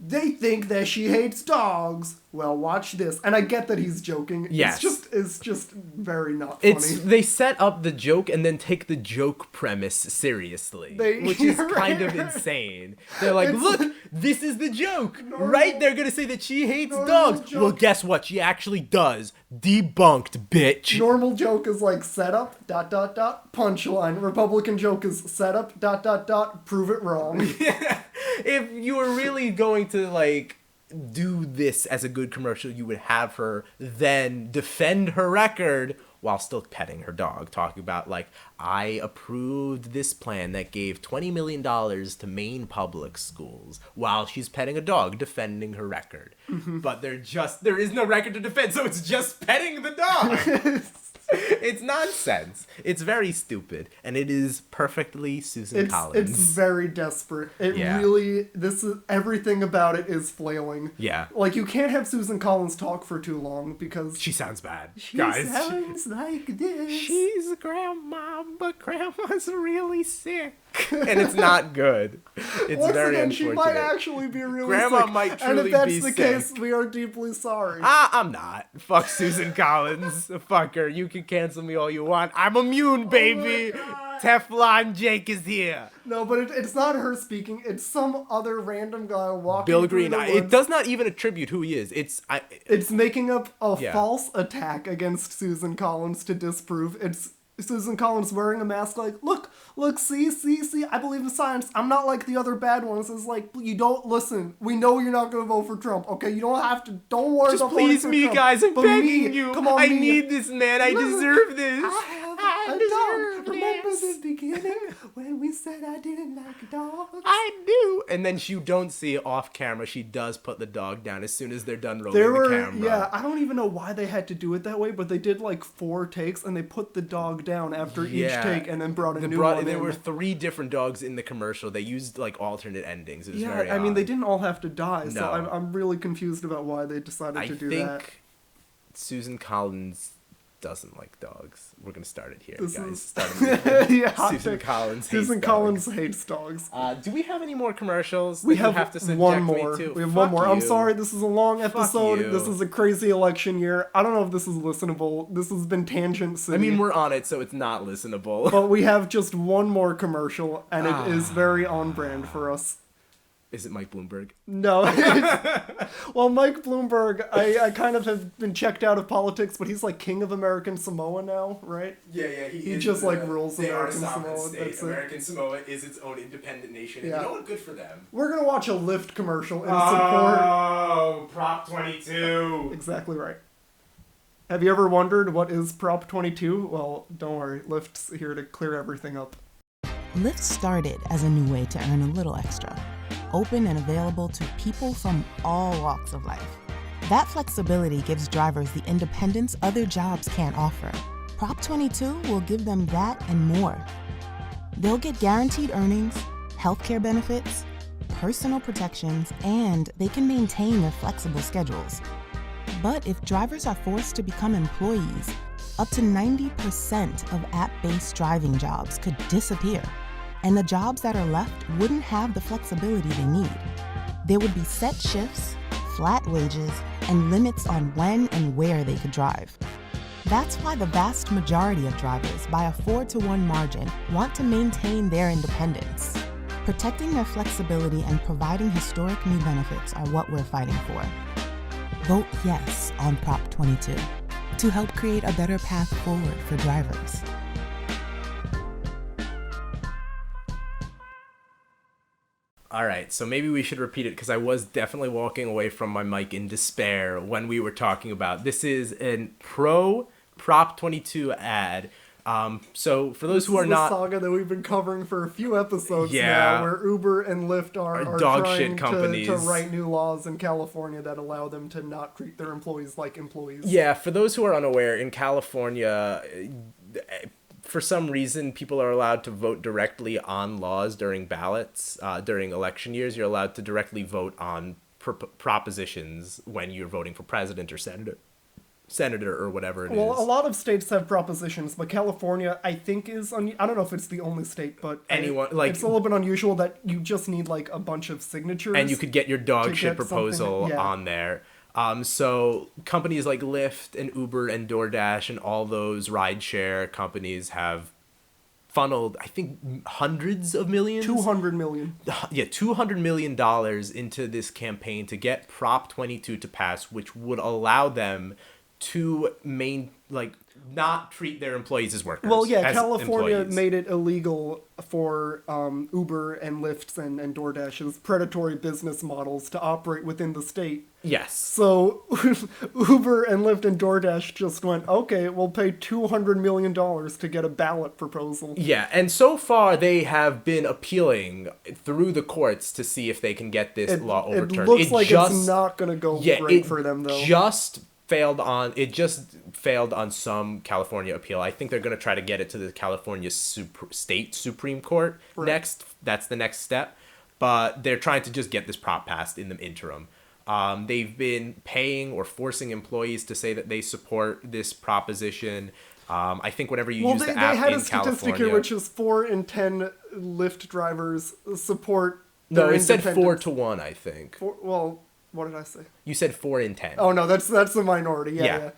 they think that she hates dogs. Well, watch this. And I get that he's joking. Yes. It's just very not funny. They set up the joke and then take the joke premise seriously, which is kind of insane. They're like, look, this is the joke, right? They're going to say that she hates dogs. Well, guess what? She actually does. Debunked, bitch. Normal joke is like setup, ... punchline. Republican joke is setup, ... prove it wrong. If you were really going to, like, do this as a good commercial, you would have her then defend her record while still petting her dog, talking about, like, I approved this plan that gave $20 million to Maine public schools while she's petting a dog, defending her record. Mm-hmm. But there is no record to defend, so it's just petting the dog. It's nonsense. It's very stupid, and it is perfectly Susan Collins. It's very desperate. Everything about it is flailing. Yeah. Like, you can't have Susan Collins talk for too long because she sounds bad. She sounds like this. She's a grandma, but grandma's really sick. And it's not good. It's Once very again, unfortunate. she might actually be really Grandma sick. might truly and if that's be the sick. case, we are deeply sorry. I'm not. Fuck Susan Collins. Fuck her. You can cancel me all you want. I'm immune, baby. Teflon Jake is here. No, but it's not her speaking. It's some other random guy walking Bill through Green. the It woods. does not even attribute who he is. It's making up a false attack against Susan Collins to disprove. It's Susan Collins wearing a mask like, look, see, I believe in science. I'm not like the other bad ones. It's like, you don't listen. We know you're not going to vote for Trump, okay? You don't have to, don't worry Just about voting please for me, Trump. guys. I'm But begging me, you. Come on, I me. need this, man. I deserve this. I deserve this. Remember the beginning when we said I didn't like dogs? I do. And then you don't see it off camera. She does put the dog down as soon as they're done rolling the camera. Yeah, I don't even know why they had to do it that way, but they did like 4 takes and they put the dog down after each take and then brought a new one There in. were 3 different dogs in the commercial. They used like alternate endings. It was very I mean, odd. they didn't all have to die, so No. I'm really confused about why they decided to do that. I think Susan Collins doesn't like dogs. We're gonna start it here, guys. Susan Collins. Susan Collins hates dogs. Do we have any more commercials? We that you have to subject one me more. to? We have Fuck one more. I'm you. sorry, this is a long episode. you. This is a crazy election year. I don't know if this is listenable. This has been Tangent City. I mean, we're on it, so it's not listenable. But we have just one more commercial, and it is very on brand for us. Is it Mike Bloomberg? No. Well, Mike Bloomberg, I kind of have been checked out of politics, but he's like king of American Samoa now, right? Yeah. He just like rules American Samoa. That's American Samoa is its own independent nation. And Yeah. you know what? Good for them. We're going to watch a Lyft commercial in support. Oh, Prop 22. Exactly right. Have you ever wondered what is Prop 22? Well, don't worry. Lyft's here to clear everything up. Lyft started as a new way to earn a little extra. Open and available to people from all walks of life. That flexibility gives drivers the independence other jobs can't offer. Prop 22 will give them that and more. They'll get guaranteed earnings, healthcare benefits, personal protections, and they can maintain their flexible schedules. But if drivers are forced to become employees, up to 90% of app-based driving jobs could disappear, and the jobs that are left wouldn't have the flexibility they need. There would be set shifts, flat wages, and limits on when and where they could drive. That's why the vast majority of drivers, by a 4-to-1 margin, want to maintain their independence. Protecting their flexibility and providing historic new benefits are what we're fighting for. Vote yes on Prop 22 to help create a better path forward for drivers. All right, so maybe we should repeat it because I was definitely walking away from my mic in despair when we were talking about this is a pro Prop 22 ad. So for those who are not, this is the saga that we've been covering for a few episodes Yeah. now, where Uber and Lyft are dog trying shit companies to write new laws in California that allow them to not treat their employees like employees. yeah, for those who are unaware, in California, for some reason, people are allowed to vote directly on laws during ballots. During election years, you're allowed to directly vote on propositions when you're voting for president or senator or whatever it is. Well, a lot of states have propositions, but California, I think, is... I don't know if it's the only state, but it's a little bit unusual that you just need, like, a bunch of signatures. And you could get your dog to shit get proposal something- yeah. on there. So companies like Lyft and Uber and DoorDash and all those rideshare companies have funneled, I think, hundreds of millions? 200 million. Yeah, $200 million into this campaign to get Prop 22 to pass, which would allow them to not treat their employees as workers. Well, yeah, as California employees. made it illegal for Uber and Lyft and DoorDash's predatory business models to operate within the state. Yes. So Uber and Lyft and DoorDash just went, okay, we'll pay $200 million to get a ballot proposal. Yeah, and so far they have been appealing through the courts to see if they can get this law overturned. It looks like it's not going to go great for them, though. It just failed on some California appeal. I think they're going to try to get it to the California State Supreme Court next. That's the next step. But they're trying to just get this prop passed in the interim. They've been paying or forcing employees to say that they support this proposition. I think whenever you use the app in California... They had a statistic here, which is 4 in 10 Lyft drivers support No, their it said independence. 4-1, I think. Well, what did I say? You said 4 in 10. Oh, no, that's the minority. Yeah.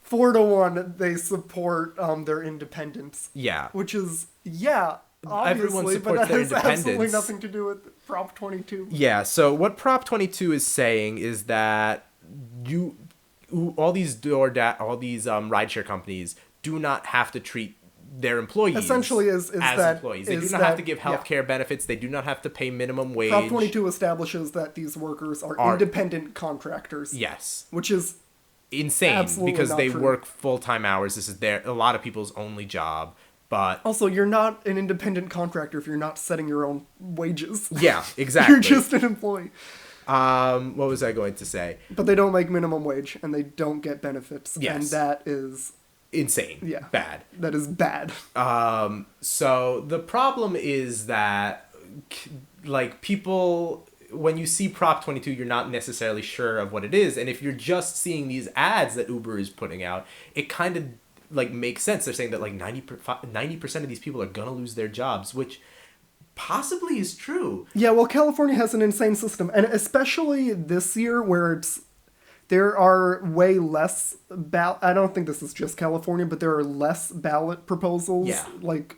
4-1, they support their independence. Yeah. Which is, obviously, Everyone but supports that their has absolutely independence. nothing to do with Prop 22. Yeah, so what Prop 22 is saying is that all these rideshare companies do not have to treat their employees Essentially as employees. They do not have to give healthcare benefits. They do not have to pay minimum wage. Prop 22 establishes that these workers are independent contractors. Yes. Which is insane because they work full-time hours. This is a lot of people's only job. But also, you're not an independent contractor if you're not setting your own wages. Yeah, exactly. You're just an employee. What was I going to say? But they don't make minimum wage and they don't get benefits. Yes. And that is insane. Yeah. Bad. That is bad. So the problem is that people, when you see Prop 22, you're not necessarily sure of what it is. And if you're just seeing these ads that Uber is putting out, it kind of makes sense. They're saying that 90% of these people are going to lose their jobs, which possibly is true. Yeah, well, California has an insane system. And especially this year where there are way less I don't think this is just California, but there are less ballot proposals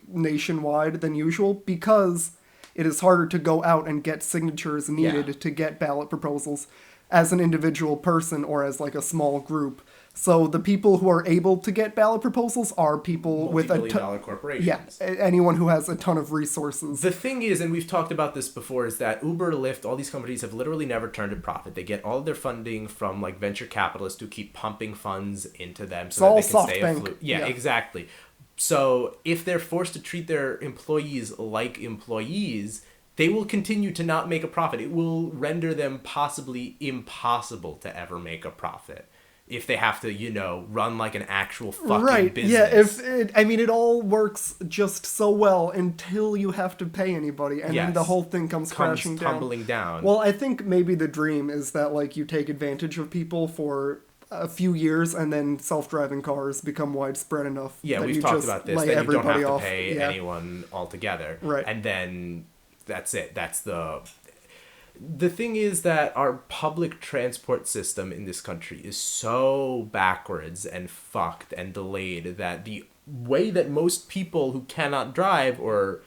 nationwide than usual because it is harder to go out and get signatures needed to get ballot proposals as an individual person or as a small group. So the people who are able to get ballot proposals are people with multi-billion-dollar corporations. Yeah, anyone who has a ton of resources. The thing is, and we've talked about this before, is that Uber, Lyft, all these companies have literally never turned a profit. They get all of their funding from venture capitalists who keep pumping funds into them so that they can stay afloat. Yeah, exactly. So if they're forced to treat their employees like employees, they will continue to not make a profit. It will render them possibly impossible to ever make a profit. if they have to, you know, run like an actual fucking right, business. yeah, it all works just so well until you have to pay anybody, and then the whole thing comes crashing tumbling down. Well, I think maybe the dream is that, like, you take advantage of people for a few years, and then self-driving cars become widespread enough. Yeah, that we've you talked just about this, lay that you don't everybody have to off. pay anyone altogether. Right. And then that's it. That's the thing is that our public transport system in this country is so backwards and fucked and delayed that the way that most people who cannot drive, or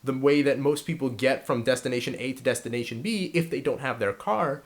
the way that most people get from destination A to destination B if they don't have their car,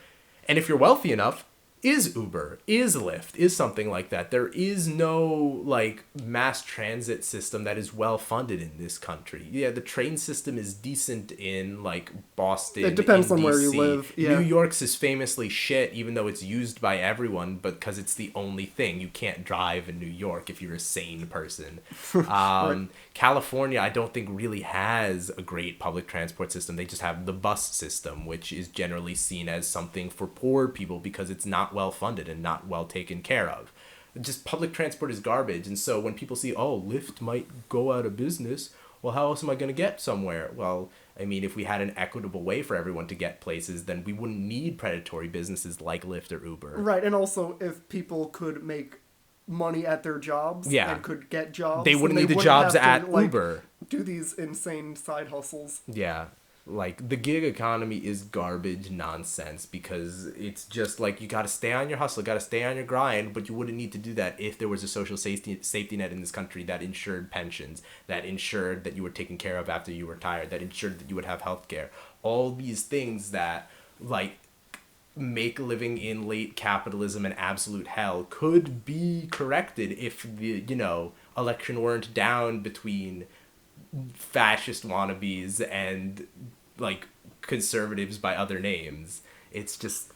and if you're wealthy enough, is Uber, is Lyft, is something like that. There is no, like, mass transit system that is well funded in this country. Yeah, the train system is decent in, like, Boston. It depends on DC. where you live. Yeah. New York's is famously shit, even though it's used by everyone, but because it's the only thing. You can't drive in New York if you're a sane person. Right. California, I don't think really has a great public transport system. They just have the bus system, which is generally seen as something for poor people because it's not well funded and not well taken care of. Just public transport is garbage. And so when people see, oh, Lyft might go out of business, well, how else am I going to get somewhere? Well, I mean, if we had an equitable way for everyone to get places, then we wouldn't need predatory businesses like Lyft or Uber. Right, and also if people could make money at their jobs and could get jobs, they wouldn't need the jobs have to, at like, Uber. do these insane side hustles. Yeah. Like, the gig economy is garbage nonsense because it's just like, you got to stay on your hustle, got to stay on your grind, but you wouldn't need to do that if there was a social safety net in this country that ensured pensions, that ensured that you were taken care of after you retired, that ensured that you would have health care. All these things that, like, make living in late capitalism an absolute hell could be corrected if the, you know, election weren't down between fascist wannabes and, like, conservatives by other names. It's just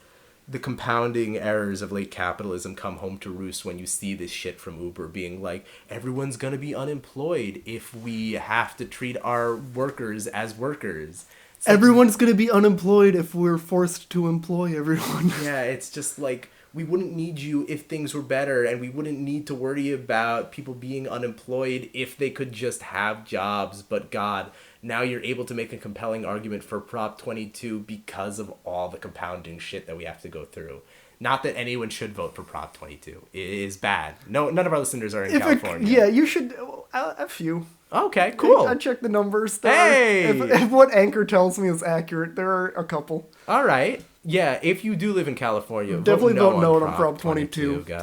the compounding errors of late capitalism come home to roost when you see this shit from Uber being like, everyone's gonna be unemployed if we have to treat our workers as workers. Everyone's going to be unemployed if we're forced to employ everyone. Yeah, it's just like, we wouldn't need you if things were better, and we wouldn't need to worry about people being unemployed if they could just have jobs. But God, now you're able to make a compelling argument for Prop 22 because of all the compounding shit that we have to go through. Not that anyone should vote for Prop 22. It is bad. No, none of our listeners are in California. Yeah, you should. A few. Okay, cool. I checked the numbers. Hey! If what Anchor tells me is accurate, there are a couple. All right. Yeah, if you do live in California, definitely vote no on Prop 22, guys.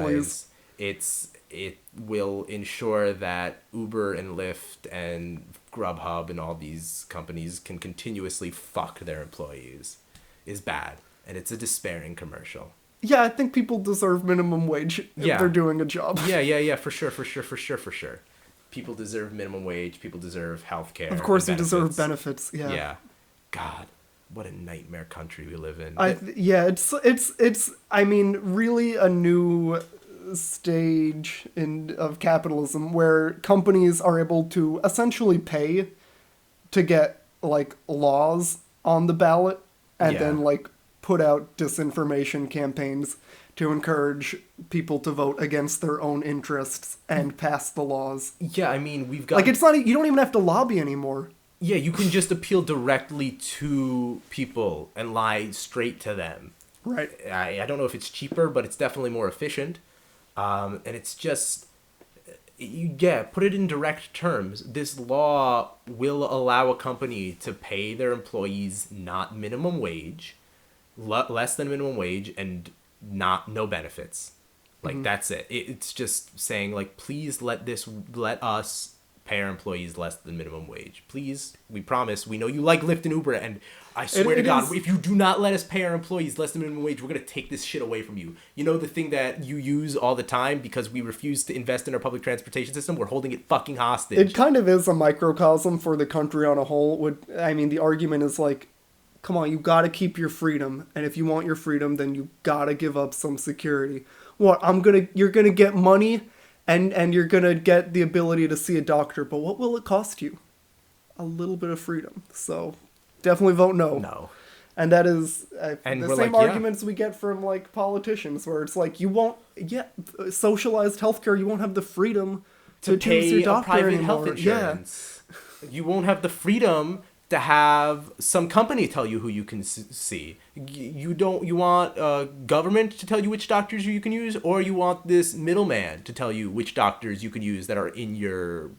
please. It will ensure that Uber and Lyft and Grubhub and all these companies can continuously fuck their employees. Is bad, and it's a despairing commercial. Yeah, I think people deserve minimum wage if they're doing a job. Yeah, for sure. People deserve minimum wage. People deserve health care. Of course, you deserve benefits. Yeah. Yeah. God, what a nightmare country we live in. It's. I mean, really a new stage of capitalism where companies are able to essentially pay to get, like, laws on the ballot and then, like, put out disinformation campaigns to encourage people to vote against their own interests and pass the laws. Yeah, I mean, we've got... Like, it's not... You don't even have to lobby anymore. Yeah, you can just appeal directly to people and lie straight to them. Right. I don't know if it's cheaper, but it's definitely more efficient. And it's just... put it in direct terms. This law will allow a company to pay their employees not minimum wage, less than minimum wage, and no benefits. Like, that's it. It's just saying, like, please let us pay our employees less than minimum wage. Please, we promise. We know you like Lyft and Uber, and I swear to God, if you do not let us pay our employees less than minimum wage, we're going to take this shit away from you. You know the thing that you use all the time because we refuse to invest in our public transportation system? We're holding it fucking hostage. It kind of is a microcosm for the country on a whole. I mean, the argument is like, come on, you gotta keep your freedom, and if you want your freedom, then you gotta give up some security. What, you're gonna get money, and you're gonna get the ability to see a doctor, but what will it cost you? A little bit of freedom. So, definitely vote no. No. And that is And the we're same like, yeah. arguments we get from like politicians, where it's like you won't socialized healthcare. You won't have the freedom to choose pay your a doctor private anymore. health insurance. You won't have the freedom to have some company tell you who you can see. You want government to tell you which doctors you can use, or you want this middleman to tell you which doctors you can use that are in your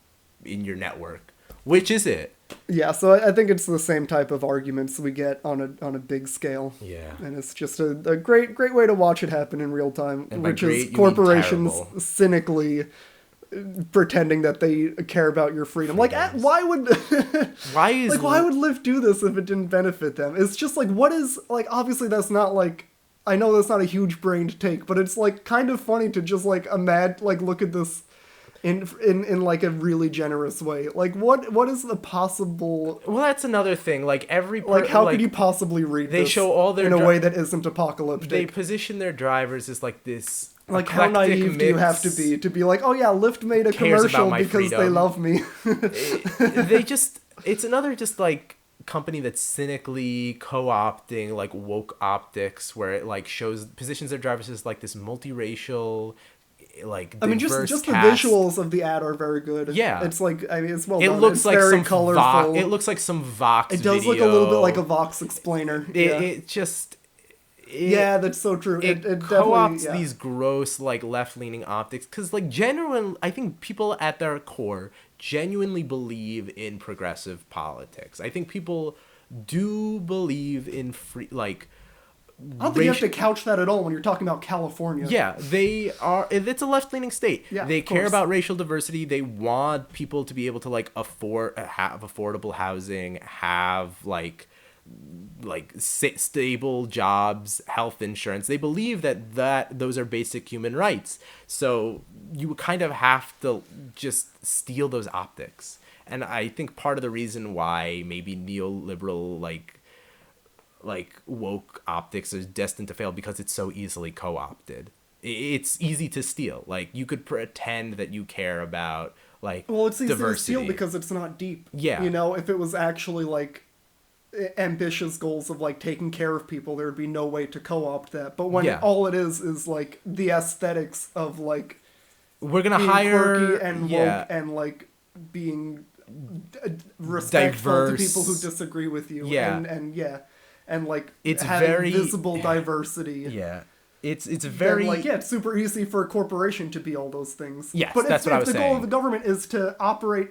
network. Which is it? Yeah, so I think it's the same type of arguments we get on a big scale. Yeah. And it's just a great way to watch it happen in real time, And by which great, is you mean corporations terrible. cynically pretending that they care about your freedom. Like, why would why would Lyft do this if it didn't benefit them? It's just like, what is, like, obviously that's not like, I know that's not a huge brained take, but it's like kind of funny to just like look at this in like a really generous way. Like, what is the possible? Well, that's another thing. Like how could you possibly read they this show all their in a way that isn't apocalyptic? They position their drivers as like this. Like, how naive do you have to be like, oh yeah, Lyft made a commercial because they love me. It's another just like company that's cynically co-opting like woke optics, where it like positions their drivers as like this multiracial, like I mean, diverse just the cast. visuals of the ad are very good. Yeah, it's like, I mean, it's well it done. looks It's like very some colorful. It looks like some Vox. It does look a little bit like a Vox explainer. Yeah, that's so true. It definitely co-opts these gross, like, left-leaning optics. Because, like, I think people at their core genuinely believe in progressive politics. I think people do believe in free, like... I don't think you have to couch that at all when you're talking about California. Yeah, they are... It's a left-leaning state. Yeah, they of care course. about racial diversity. They want people to be able to, like, have affordable housing, have, like stable jobs, health insurance. They believe that those are basic human rights. So you kind of have to just steal those optics. And I think part of the reason why maybe neoliberal like woke optics is destined to fail, because it's so easily co-opted. It's easy to steal. Like, you could pretend that you care about like it's easy diversity. to steal because it's not deep. Yeah. You know, if it was actually like ambitious goals of like taking care of people, there would be no way to co-opt that. But when all it is like the aesthetics of like we're gonna being hire quirky and woke and like being respectful diverse to people who disagree with you. And like it's having very visible diversity. Yeah. It's very it's super easy for a corporation to be all those things. Yes, but that's what I was if the saying. goal of the government is to operate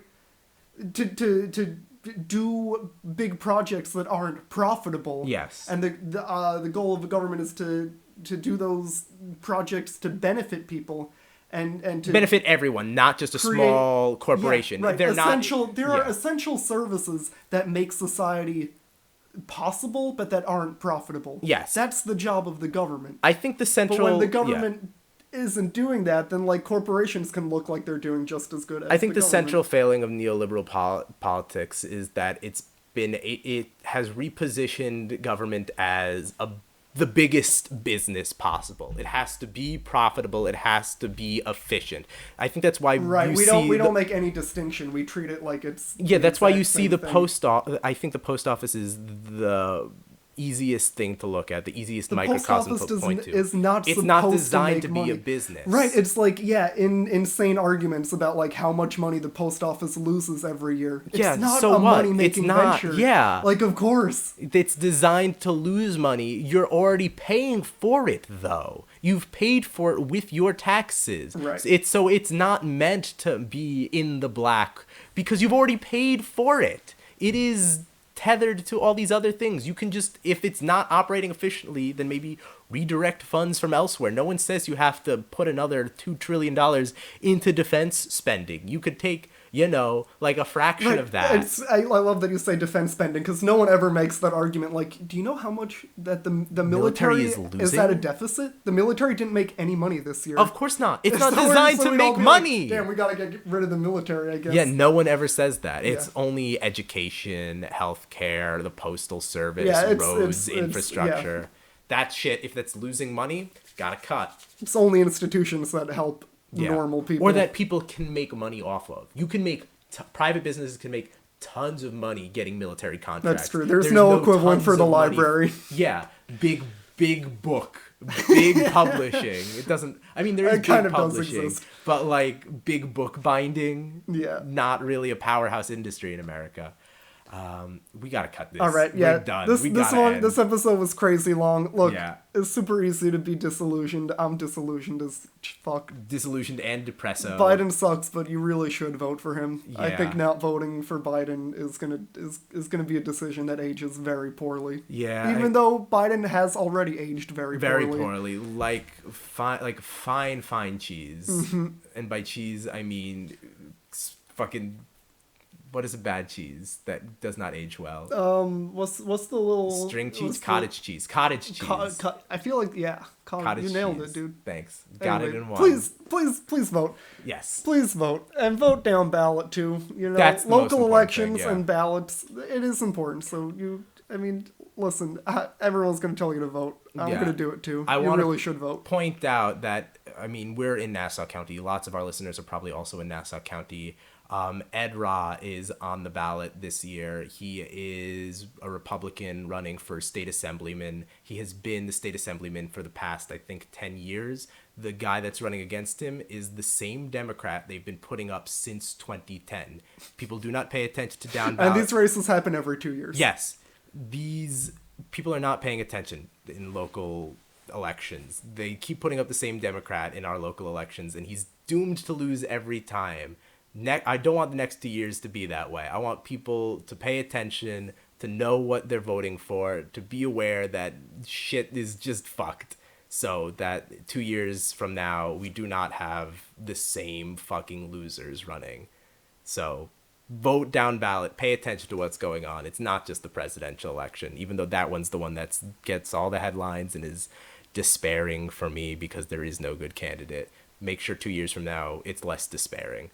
to do big projects that aren't profitable. Yes. And the goal of the government is to do those projects to benefit people and to benefit everyone, not just a small corporation. Yeah, right. They're essential. not. There are essential services that make society possible, but that aren't profitable. Yes. That's the job of the government. I think the central. But when the government isn't doing that, then like corporations can look like they're doing just as good as I think the government. central failing of neoliberal politics is that it has repositioned government as the biggest business possible. It has to be profitable. It has to be efficient. I think that's why we don't make any distinction. We treat it like it's that's why you see the thing. post office. I think the post office is the easiest thing to look at, the easiest microcosm to point to. It's not designed to be money. a business. Right, it's like, insane arguments about like how much money the post office loses every year. It's not a money-making venture. Yeah. Like, of course. It's designed to lose money. You're already paying for it, though. You've paid for it with your taxes. Right. It's not meant to be in the black because you've already paid for it. It is tethered to all these other things. You can just, if it's not operating efficiently, then maybe redirect funds from elsewhere. No one says you have to put another $2 trillion into defense spending. You could take, like a fraction of that. I love that you say defense spending, because no one ever makes that argument. Like, do you know how much that the military is at a deficit? The military didn't make any money this year. Of course not. It's not designed to make money. Damn, we gotta get rid of the military, I guess. Yeah, no one ever says that. It's only education, healthcare, the postal service, roads, infrastructure. That shit, if that's losing money, gotta cut. It's only institutions that help normal people. Or that people can make money off of. You can make, private businesses can make tons of money getting military contracts. That's true. There's no equivalent for the money. library. Yeah, big book, big publishing. It doesn't. I mean, there is kind big of does publishing, exist. but like big book binding. Yeah. Not really a powerhouse industry in America. We gotta cut this. All right, yeah. We're done. This episode was crazy long. Look, Yeah. it's super easy to be disillusioned. I'm disillusioned as fuck. Disillusioned and depresso. Biden sucks, but you really should vote for him. I Yeah. think not voting for Biden is gonna be a decision that ages very poorly. Yeah, Even though Biden has already aged very poorly. Like fine cheese. Mhm. And by cheese I mean fucking. What is a bad cheese that does not age well? What's the little String cheese, what's cottage cheese. I feel like Cottage you nailed cheese. it, dude. Thanks. Got Anyway, it in one. Please vote. Yes. Please vote and vote down ballot too. You know, That's the most local important elections thing, yeah. and ballots. It is important. So listen. Everyone's gonna tell you to vote. I'm Yeah. gonna do it too. I You wanna really should vote. Point out that we're in Nassau County. Lots of our listeners are probably also in Nassau County. Ed Ra is on the ballot this year. He is a Republican running for state assemblyman. He has been the state assemblyman for the past, I think, 10 years. The guy that's running against him is the same Democrat they've been putting up since 2010. People do not pay attention to down ballot. And these races happen every 2 years. Yes. These people are not paying attention in local elections. They keep putting up the same Democrat in our local elections, and he's doomed to lose every time. I don't want the next 2 years to be that way. I want people to pay attention, to know what they're voting for, to be aware that shit is just fucked. So that 2 years from now, we do not have the same fucking losers running. So vote down ballot, pay attention to what's going on. It's not just the presidential election, even though that one's the one that gets all the headlines and is despairing for me because there is no good candidate. Make sure 2 years from now, it's less despairing.